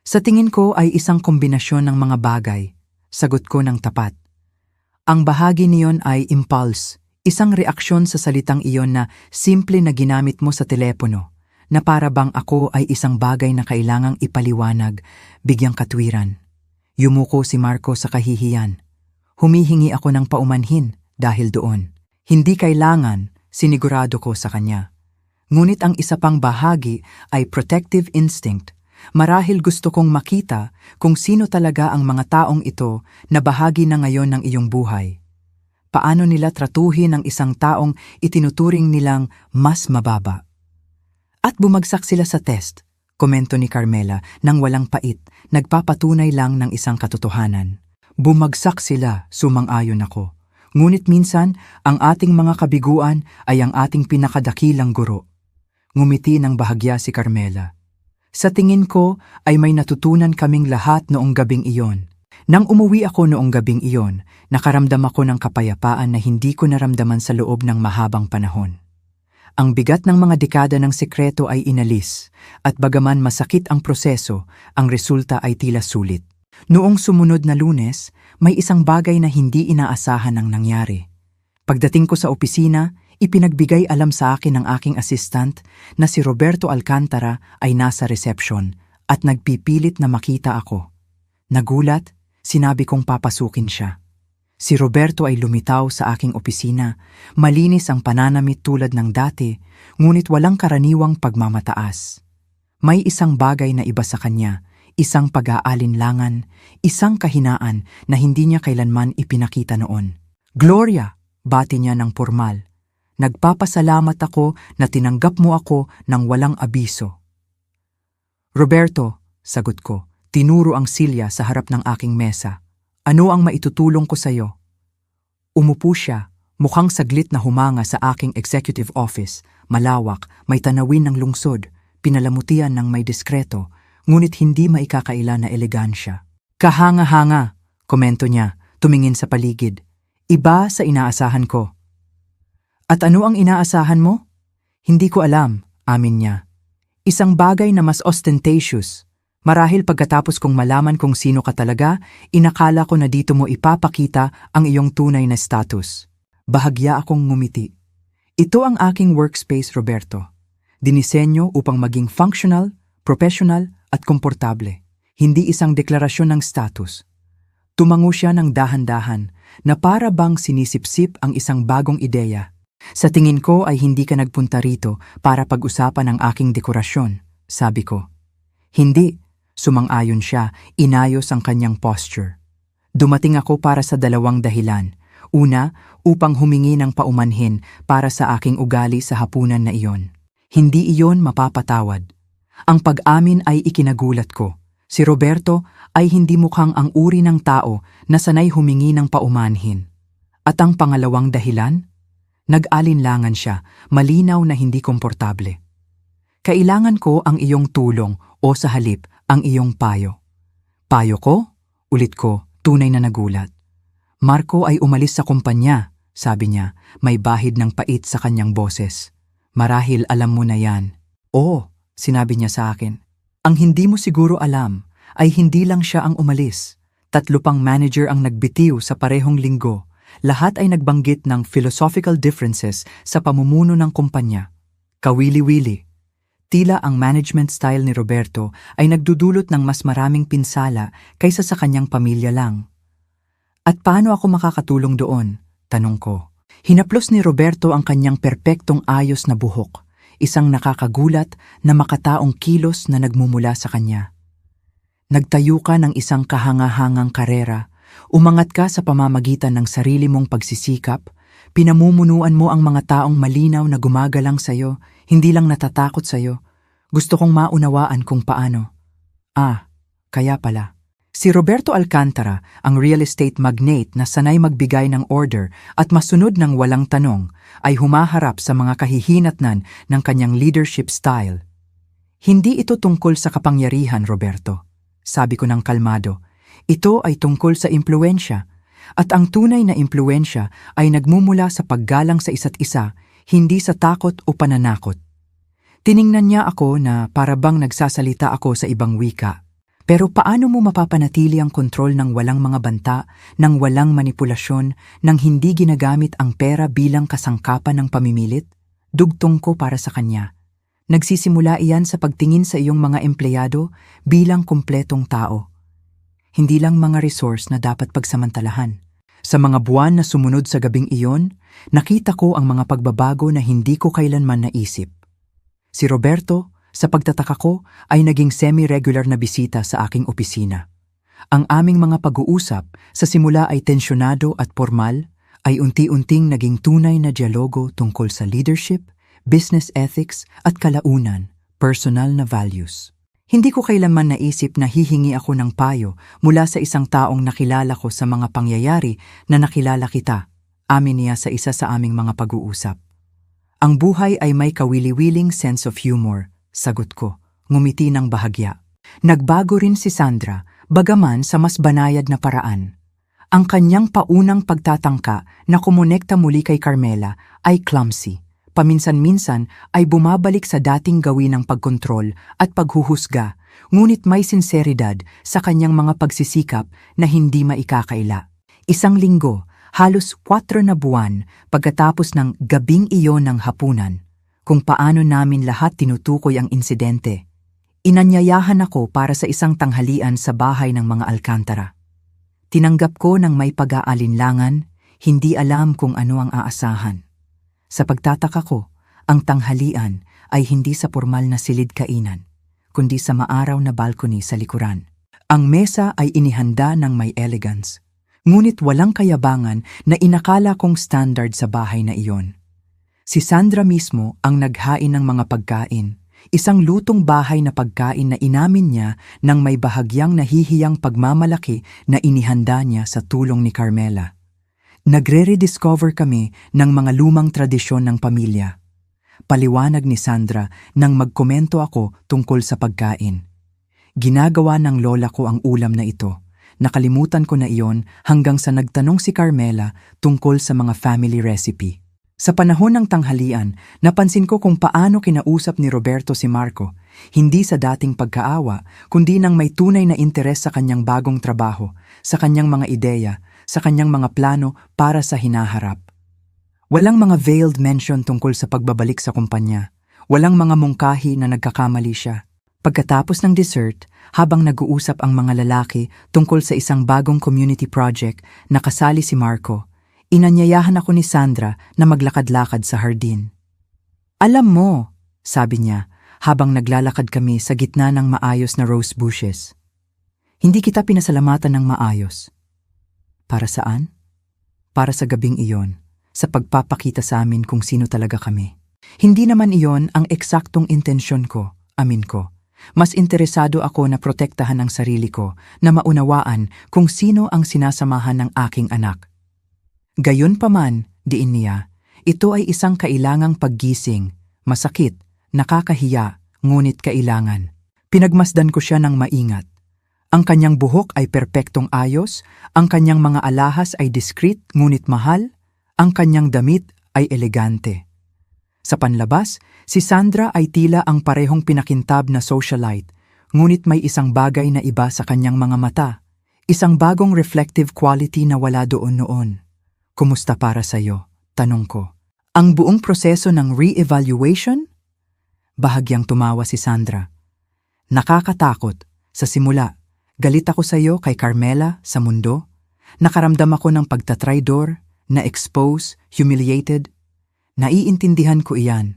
Sa tingin ko ay isang kombinasyon ng mga bagay. Sagot ko ng tapat. Ang bahagi niyon ay impulse, isang reaksyon sa salitang iyon na simple na ginamit mo sa telepono, na para bang ako ay isang bagay na kailangang ipaliwanag, bigyang katwiran. Yumuko si Marco sa kahihiyan. Humihingi ako ng paumanhin dahil doon. Hindi kailangan, sinigurado ko sa kanya. Ngunit ang isa pang bahagi ay protective instinct. Marahil gusto kong makita kung sino talaga ang mga taong ito na bahagi na ngayon ng iyong buhay. Paano nila tratuhin ang isang taong itinuturing nilang mas mababa. At bumagsak sila sa test, komento ni Carmela nang walang pait, nagpapatunay lang ng isang katotohanan. Bumagsak sila, sumang-ayon ako. Ngunit minsan, ang ating mga kabiguan ay ang ating pinakadakilang guro. Ngumiti ng bahagya si Carmela. Sa tingin ko ay may natutunan kaming lahat noong gabing iyon. Nang umuwi ako noong gabing iyon, nakaramdam ako ng kapayapaan na hindi ko naramdaman sa loob ng mahabang panahon. Ang bigat ng mga dekada ng sekreto ay inalis, at bagaman masakit ang proseso, ang resulta ay tila sulit. Noong sumunod na Lunes, may isang bagay na hindi inaasahan ang nangyari. Pagdating ko sa opisina, ipinagbigay alam sa akin ng aking assistant na si Roberto Alcantara ay nasa reception at nagpipilit na makita ako. Nagulat, sinabi kong papasukin siya. Si Roberto ay lumitaw sa aking opisina, malinis ang pananamit tulad ng dati, ngunit walang karaniwang pagmamataas. May isang bagay na iba sa kanya, isang pag-aalinlangan, isang kahinaan na hindi niya kailanman ipinakita noon. Gloria, bati niya ng pormal. Nagpapasalamat ako na tinanggap mo ako ng walang abiso. Roberto, sagot ko, tinuro ang silya sa harap ng aking mesa. Ano ang maitutulong ko sa iyo? Umupo siya, mukhang saglit na humanga sa aking executive office, malawak, may tanawin ng lungsod, pinalamutian ng may diskreto, ngunit hindi maikakaila na elegansya. Kahanga-hanga, komento niya, tumingin sa paligid. Iba sa inaasahan ko. At ano ang inaasahan mo? Hindi ko alam, amin niya. Isang bagay na mas ostentatious. Marahil pagkatapos kong malaman kung sino ka talaga, inakala ko na dito mo ipapakita ang iyong tunay na status. Bahagya akong ngumiti. Ito ang aking workspace, Roberto. Dinisenyo upang maging functional, professional at komportable. Hindi isang deklarasyon ng status. Tumango siya ng dahan-dahan na para bang sinisipsip ang isang bagong ideya. Sa tingin ko ay hindi ka nagpunta rito para pag-usapan ang aking dekorasyon, sabi ko. Hindi, sumang-ayon siya, inayos ang kanyang posture. Dumating ako para sa dalawang dahilan. Una, upang humingi ng paumanhin para sa aking ugali sa hapunan na iyon. Hindi iyon mapapatawad. Ang pag-amin ay ikinagulat ko. Si Roberto ay hindi mukhang ang uri ng tao na sanay humingi ng paumanhin. At ang pangalawang dahilan? Nag-alinlangan siya, malinaw na hindi komportable. Kailangan ko ang iyong tulong o sa halip ang iyong payo. Payo ko? Ulit ko, tunay na nagulat. Marco ay umalis sa kumpanya, sabi niya, may bahid ng pait sa kanyang boses. Marahil alam mo na yan. Oo, sinabi niya sa akin. Ang hindi mo siguro alam ay hindi lang siya ang umalis. 3 pang manager ang nagbitiw sa parehong linggo. Lahat ay nagbanggit ng philosophical differences sa pamumuno ng kumpanya. Kawili-wili. Tila ang management style ni Roberto ay nagdudulot ng mas maraming pinsala kaysa sa kanyang pamilya lang. At paano ako makakatulong doon? Tanong ko. Hinaplos ni Roberto ang kanyang perpektong ayos na buhok, isang nakakagulat na makataong kilos na nagmumula sa kanya. Nagtayo ka ng isang kahangahangang karera, umangat ka sa pamamagitan ng sarili mong pagsisikap, pinamumunuan mo ang mga taong malinaw na gumagalang sa'yo, hindi lang natatakot sa'yo. Gusto kong maunawaan kung paano. Kaya pala. Si Roberto Alcantara, ang real estate magnate na sanay magbigay ng order at masunod ng walang tanong, ay humaharap sa mga kahihinatnan ng kanyang leadership style. Hindi ito tungkol sa kapangyarihan, Roberto. Sabi ko ng kalmado. Ito ay tungkol sa impluwensya. At ang tunay na impluensya ay nagmumula sa paggalang sa isa't isa, hindi sa takot o pananakot. Tiningnan niya ako na para bang nagsasalita ako sa ibang wika. Pero paano mo mapapanatili ang kontrol ng walang mga banta, ng walang manipulasyon, ng hindi ginagamit ang pera bilang kasangkapan ng pamimilit? Dugtong ko para sa kanya. Nagsisimula iyan sa pagtingin sa iyong mga empleyado bilang kumpletong tao. Hindi lang mga resource na dapat pagsamantalahan. Sa mga buwan na sumunod sa gabing iyon, nakita ko ang mga pagbabago na hindi ko kailanman naisip. Si Roberto, sa pagtataka ko, ay naging semi-regular na bisita sa aking opisina. Ang aming mga pag-uusap, sa simula ay tensyonado at formal, ay unti-unting naging tunay na dialogo tungkol sa leadership, business ethics at kalaunan, personal na values. Hindi ko kailanman naisip na hihingi ako ng payo mula sa isang taong nakilala ko sa mga pangyayari na nakilala kita, amin niya sa isa sa aming mga pag-uusap. Ang buhay ay may kawili-wiling sense of humor, sagot ko, ngumiti ng bahagya. Nagbago rin si Sandra, bagaman sa mas banayad na paraan. Ang kanyang paunang pagtatangka na kumonekta muli kay Carmela ay clumsy. Paminsan-minsan ay bumabalik sa dating gawin ng pagkontrol at paghuhusga, ngunit may sinseridad sa kanyang mga pagsisikap na hindi maikakaila. Isang linggo, halos 4 na buwan pagkatapos ng gabing iyon ng hapunan, kung paano namin lahat tinutukoy ang insidente. Inanyayahan ako para sa isang tanghalian sa bahay ng mga Alcantara. Tinanggap ko ng may pag-aalinlangan, hindi alam kung ano ang aasahan. Sa pagtataka ko, ang tanghalian ay hindi sa formal na silid kainan, kundi sa maaraw na balcony sa likuran. Ang mesa ay inihanda ng may elegance, ngunit walang kayabangan na inakala kong standard sa bahay na iyon. Si Sandra mismo ang naghain ng mga pagkain, isang lutong bahay na pagkain na inamin niya ng may bahagyang nahihiyang pagmamalaki na inihanda niya sa tulong ni Carmela. Nagre-rediscover kami ng mga lumang tradisyon ng pamilya. Paliwanag ni Sandra nang magkomento ako tungkol sa pagkain. Ginagawa ng lola ko ang ulam na ito. Nakalimutan ko na iyon hanggang sa nagtanong si Carmela tungkol sa mga family recipe. Sa panahon ng tanghalian, napansin ko kung paano kinausap ni Roberto si Marco, hindi sa dating pagkaawa, kundi ng may tunay na interes sa kanyang bagong trabaho, sa kanyang mga ideya, sa kanyang mga plano para sa hinaharap. Walang mga veiled mention tungkol sa pagbabalik sa kumpanya. Walang mga mungkahi na nagkakamali siya. Pagkatapos ng dessert, habang nag-uusap ang mga lalaki tungkol sa isang bagong community project na kasali si Marco, inanyayahan ako ni Sandra na maglakad-lakad sa hardin. Alam mo, sabi niya, habang naglalakad kami sa gitna ng maayos na rose bushes. Hindi kita pinasalamatan ng maayos. Para saan? Para sa gabing iyon, sa pagpapakita sa amin kung sino talaga kami. Hindi naman iyon ang eksaktong intensyon ko, amin ko. Mas interesado ako na protektahan ang sarili ko, na maunawaan kung sino ang sinasamahan ng aking anak. Gayunpaman, diin niya, ito ay isang kailangang paggising, masakit, nakakahiya, ngunit kailangan. Pinagmasdan ko siya ng maingat. Ang kanyang buhok ay perpektong ayos, ang kanyang mga alahas ay discreet ngunit mahal, ang kanyang damit ay elegante. Sa panlabas, si Sandra ay tila ang parehong pinakintab na socialite, ngunit may isang bagay na iba sa kanyang mga mata, isang bagong reflective quality na wala doon noon. Kumusta para sa'yo? Tanong ko. Ang buong proseso ng re-evaluation? Bahagyang tumawa si Sandra. Nakakatakot. Sa simula, galit ako sa iyo kay Carmela sa mundo. Nakaramdam ako ng pagtatraidor, na-expose, humiliated. Naiintindihan ko iyan.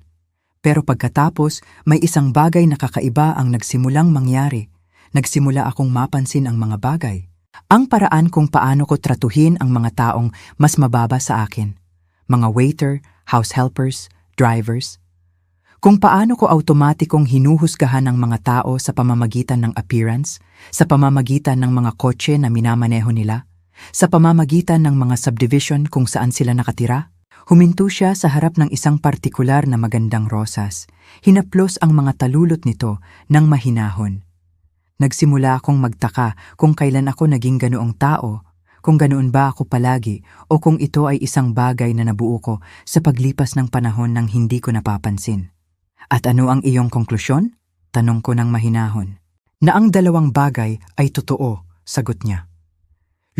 Pero pagkatapos, may isang bagay na kakaiba ang nagsimulang mangyari. Nagsimula akong mapansin ang mga bagay. Ang paraan kung paano ko tratuhin ang mga taong mas mababa sa akin. Mga waiter, house helpers, drivers. Kung paano ko automatikong hinuhusgahan ng mga tao sa pamamagitan ng appearance, sa pamamagitan ng mga kotse na minamaneho nila, sa pamamagitan ng mga subdivision kung saan sila nakatira. Huminto siya sa harap ng isang partikular na magandang rosas. Hinaplos ang mga talulot nito ng mahinahon. Nagsimula akong magtaka kung kailan ako naging ganoong tao, kung ganoon ba ako palagi o kung ito ay isang bagay na nabuo ko sa paglipas ng panahon nang hindi ko napapansin. At ano ang iyong konklusyon? Tanong ko ng mahinahon. Na ang dalawang bagay ay totoo, sagot niya.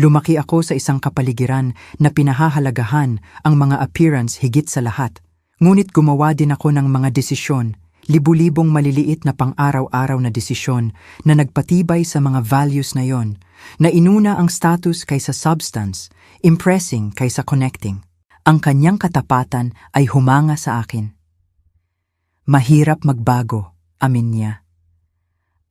Lumaki ako sa isang kapaligiran na pinahahalagahan ang mga appearance higit sa lahat. Ngunit gumawa din ako ng mga desisyon, libu-libong maliliit na pang-araw-araw na desisyon na nagpatibay sa mga values na yon, na inuna ang status kaysa substance, impressing kaysa connecting. Ang kanyang katapatan ay humanga sa akin. Mahirap magbago, amin niya.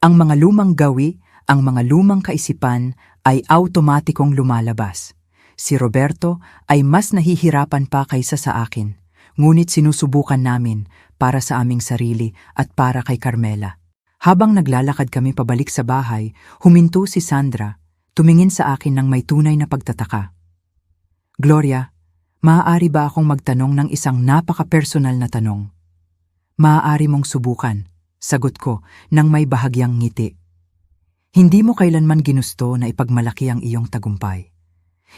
Ang mga lumang gawi, ang mga lumang kaisipan ay automatikong lumalabas. Si Roberto ay mas nahihirapan pa kaysa sa akin, ngunit sinusubukan namin para sa aming sarili at para kay Carmela. Habang naglalakad kami pabalik sa bahay, huminto si Sandra, tumingin sa akin ng may tunay na pagtataka. Gloria, maaari ba akong magtanong ng isang napaka-personal na tanong? Maaari mong subukan, sagot ko nang may bahagyang ngiti. Hindi mo kailanman ginusto na ipagmalaki ang iyong tagumpay.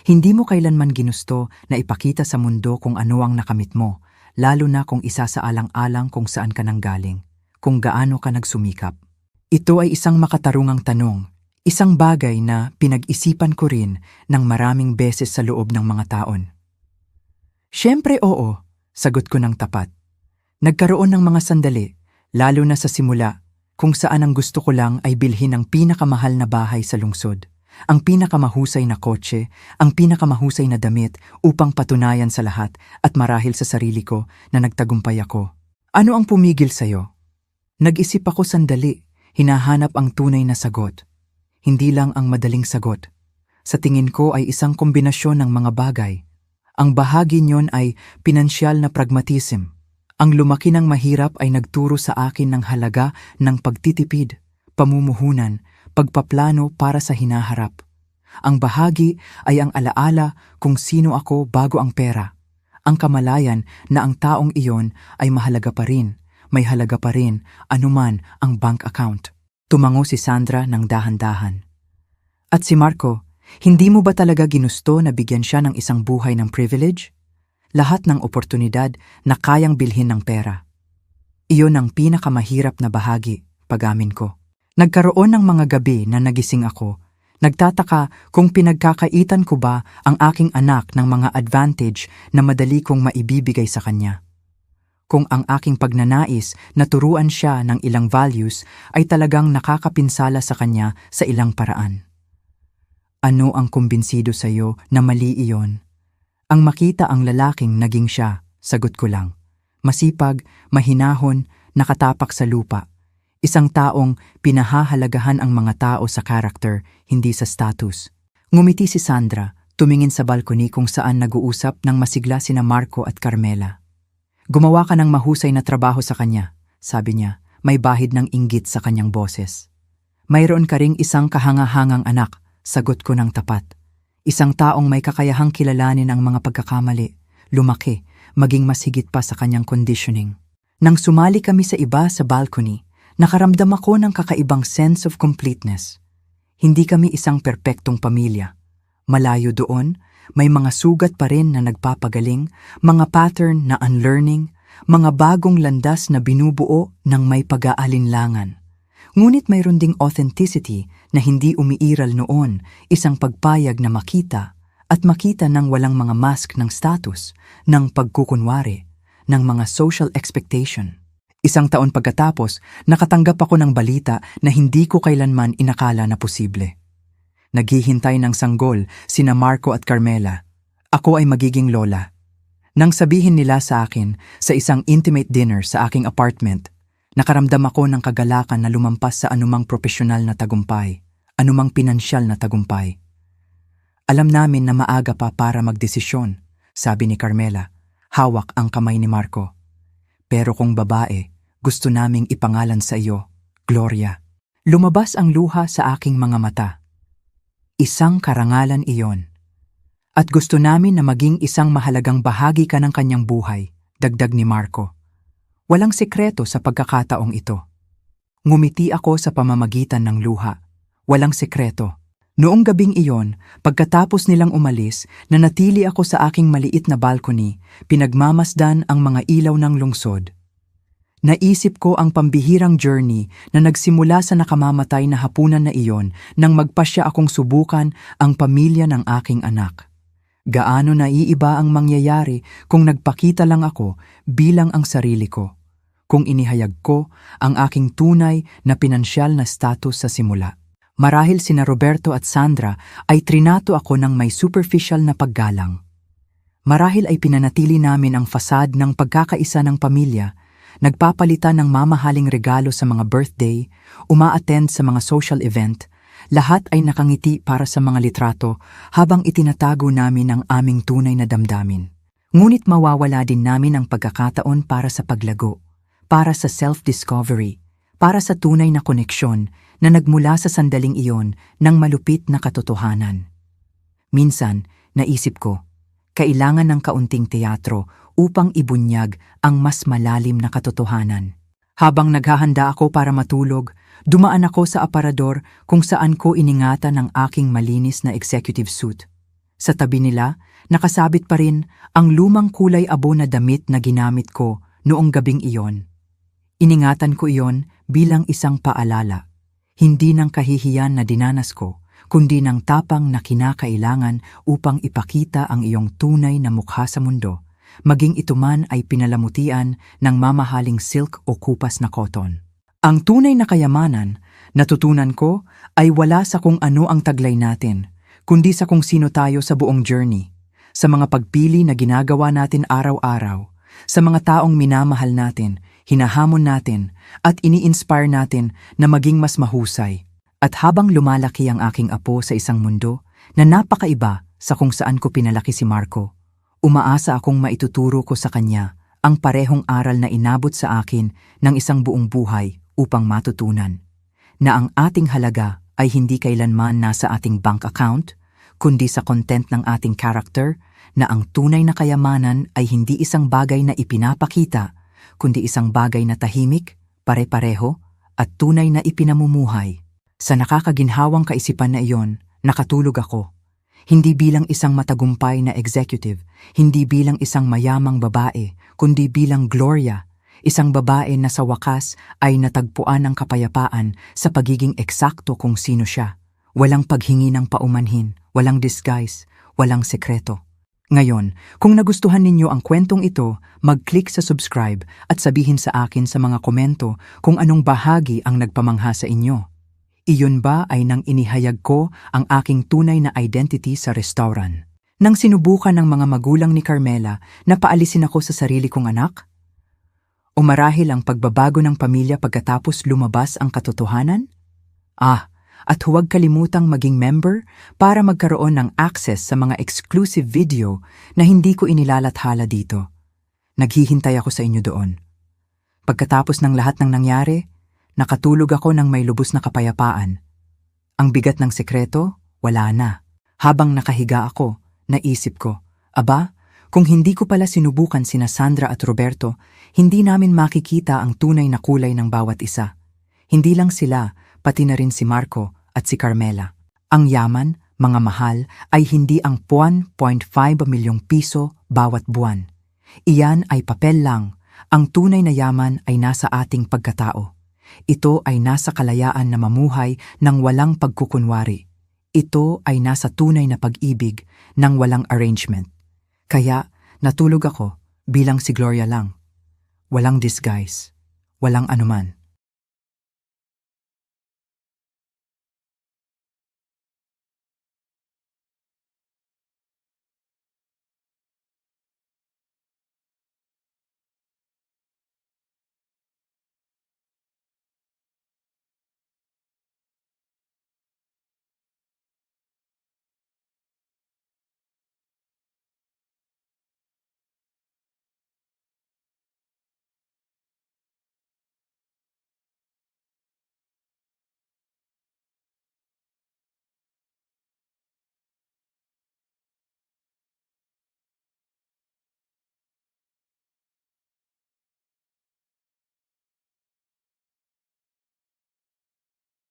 Hindi mo kailanman ginusto na ipakita sa mundo kung ano ang nakamit mo, lalo na kung isa sa alang-alang kung saan ka nanggaling, kung gaano ka nagsumikap. Ito ay isang makatarungang tanong, isang bagay na pinag-isipan ko rin ng maraming beses sa loob ng mga taon. Siyempre oo, sagot ko ng tapat. Nagkaroon ng mga sandali, lalo na sa simula, kung saan ang gusto ko lang ay bilhin ang pinakamahal na bahay sa lungsod, ang pinakamahusay na kotse, ang pinakamahusay na damit upang patunayan sa lahat at marahil sa sarili ko na nagtagumpay ako. Ano ang pumigil sa'yo? Nag-isip ako sandali, hinahanap ang tunay na sagot. Hindi lang ang madaling sagot. Sa tingin ko ay isang kombinasyon ng mga bagay. Ang bahagi niyon ay pinansyal na pragmatism. Ang lumaki ng mahirap ay nagturo sa akin ng halaga ng pagtitipid, pamumuhunan, pagpaplano para sa hinaharap. Ang bahagi ay ang alaala kung sino ako bago ang pera. Ang kamalayan na ang taong iyon ay mahalaga pa rin, may halaga pa rin anuman ang bank account. Tumango si Sandra ng dahan-dahan. At si Marco, hindi mo ba talaga ginusto na bigyan siya ng isang buhay ng privilege? Lahat ng oportunidad na kayang bilhin ng pera. Iyon ang pinakamahirap na bahagi, pag-amin ko. Nagkaroon ng mga gabi na nagising ako, nagtataka kung pinagkakaitan ko ba ang aking anak ng mga advantage na madali kong maibibigay sa kanya. Kung ang aking pagnanais na turuan siya ng ilang values ay talagang nakakapinsala sa kanya sa ilang paraan. Ano ang kumbinsido sa'yo na mali iyon? Ang makita ang lalaking naging siya, sagot ko lang. Masipag, mahinahon, nakatapak sa lupa. Isang taong pinahahalagahan ang mga tao sa karakter, hindi sa status. Ngumiti si Sandra, tumingin sa balkoni kung saan nag-uusap ng masigla sina Marco at Carmela. Gumawa ka ng mahusay na trabaho sa kanya, sabi niya, may bahid ng inggit sa kanyang boses. Mayroon ka ring isang kahangahangang anak, sagot ko ng tapat. Isang taong may kakayahang kilalanin ang mga pagkakamali, lumaki, maging mas higit pa sa kanyang conditioning. Nang sumali kami sa iba sa balcony, nakaramdam ako ng kakaibang sense of completeness. Hindi kami isang perpektong pamilya. Malayo doon, may mga sugat pa rin na nagpapagaling, mga pattern na unlearning, mga bagong landas na binubuo ng may pag-aalinlangan. Ngunit mayroon ding authenticity na hindi umiiral noon, isang pagpayag na makita at makita ng walang mga mask ng status, ng pagkukunwari, ng mga social expectation. Isang taon pagkatapos, nakatanggap ako ng balita na hindi ko kailanman inakala na posible. Naghihintay ng sanggol sina Marco at Carmela. Ako ay magiging lola. Nang sabihin nila sa akin sa isang intimate dinner sa aking apartment, nakaramdam ako ng kagalakan na lumampas sa anumang profesional na tagumpay, anumang pinansyal na tagumpay. Alam namin na maaga pa para magdesisyon, sabi ni Carmela, hawak ang kamay ni Marco. Pero kung babae, gusto naming ipangalan sa iyo, Gloria. Lumabas ang luha sa aking mga mata. Isang karangalan iyon. At gusto namin na maging isang mahalagang bahagi ka ng kanyang buhay, dagdag ni Marco. Walang sekreto sa pagkakataong ito. Ngumiti ako sa pamamagitan ng luha. Walang sekreto. Noong gabing iyon, pagkatapos nilang umalis, nanatili ako sa aking maliit na balcony, pinagmamasdan ang mga ilaw ng lungsod. Naisip ko ang pambihirang journey na nagsimula sa nakamamatay na hapunan na iyon nang magpasya akong subukan ang pamilya ng aking anak. Gaano naiiba ang mangyayari kung nagpakita lang ako bilang ang sarili ko, kung inihayag ko ang aking tunay na pinansyal na status sa simula. Marahil sina Roberto at Sandra ay trinato ako ng may superficial na paggalang. Marahil ay pinanatili namin ang fasad ng pagkakaisa ng pamilya, nagpapalitan ng mamahaling regalo sa mga birthday, uma-attend sa mga social event, lahat ay nakangiti para sa mga litrato habang itinatago namin ang aming tunay na damdamin. Ngunit mawawala din namin ang pagkakataon para sa paglago, para sa self-discovery, para sa tunay na koneksyon na nagmula sa sandaling iyon ng malupit na katotohanan. Minsan, naisip ko, kailangan ng kaunting teatro upang ibunyag ang mas malalim na katotohanan. Habang naghahanda ako para matulog, dumaan ako sa aparador kung saan ko iningatan ang aking malinis na executive suit. Sa tabi nila, nakasabit pa rin ang lumang kulay abo na damit na ginamit ko noong gabing iyon. Iningatan ko iyon bilang isang paalala, hindi ng kahihiyan na dinanas ko, kundi ng tapang na kinakailangan upang ipakita ang iyong tunay na mukha sa mundo, maging ito man ay pinalamutian ng mamahaling silk o kupas na cotton. Ang tunay na kayamanan, natutunan ko, ay wala sa kung ano ang taglay natin, kundi sa kung sino tayo sa buong journey, sa mga pagpili na ginagawa natin araw-araw, sa mga taong minamahal natin, hinahamon natin, at ini-inspire natin na maging mas mahusay. At habang lumalaki ang aking apo sa isang mundo na napakaiba sa kung saan ko pinalaki si Marco, umaasa akong maituturo ko sa kanya ang parehong aral na inabot sa akin ng isang buong buhay upang matutunan na ang ating halaga ay hindi kailanman nasa ating bank account, kundi sa content ng ating character, na ang tunay na kayamanan ay hindi isang bagay na ipinapakita, kundi isang bagay na tahimik, pare-pareho, at tunay na ipinamumuhay. Sa nakakaginhawang kaisipan na iyon, nakatulog ako. Hindi bilang isang matagumpay na executive, hindi bilang isang mayamang babae, kundi bilang Gloria, isang babae na sa wakas ay natagpuan ng kapayapaan sa pagiging eksakto kung sino siya. Walang paghingi ng paumanhin, walang disguise, walang sekreto. Ngayon, kung nagustuhan ninyo ang kwentong ito, mag-click sa subscribe at sabihin sa akin sa mga komento kung anong bahagi ang nagpamangha sa inyo. Iyon ba ay nang inihayag ko ang aking tunay na identity sa restaurant? Nang sinubukan ng mga magulang ni Carmela na paalisin ako sa sarili kong anak? O marahil ang pagbabago ng pamilya pagkatapos lumabas ang katotohanan? At huwag kalimutang maging member para magkaroon ng access sa mga exclusive video na hindi ko inilalathala dito. Naghihintay ako sa inyo doon. Pagkatapos ng lahat ng nangyari, nakatulog ako ng may lubos na kapayapaan. Ang bigat ng sekreto, wala na. Habang nakahiga ako, naisip ko, kung hindi ko pala sinubukan sina Sandra at Roberto, hindi namin makikita ang tunay na kulay ng bawat isa. Hindi lang sila, pati na rin si Marco at si Carmela. Ang yaman, mga mahal, ay hindi ang 1.5 milyong piso bawat buwan. Iyan ay papel lang. Ang tunay na yaman ay nasa ating pagkatao. Ito ay nasa kalayaan na mamuhay ng walang pagkukunwari. Ito ay nasa tunay na pag-ibig ng walang arrangement. Kaya natulog ako bilang si Gloria lang. Walang disguise, walang anuman.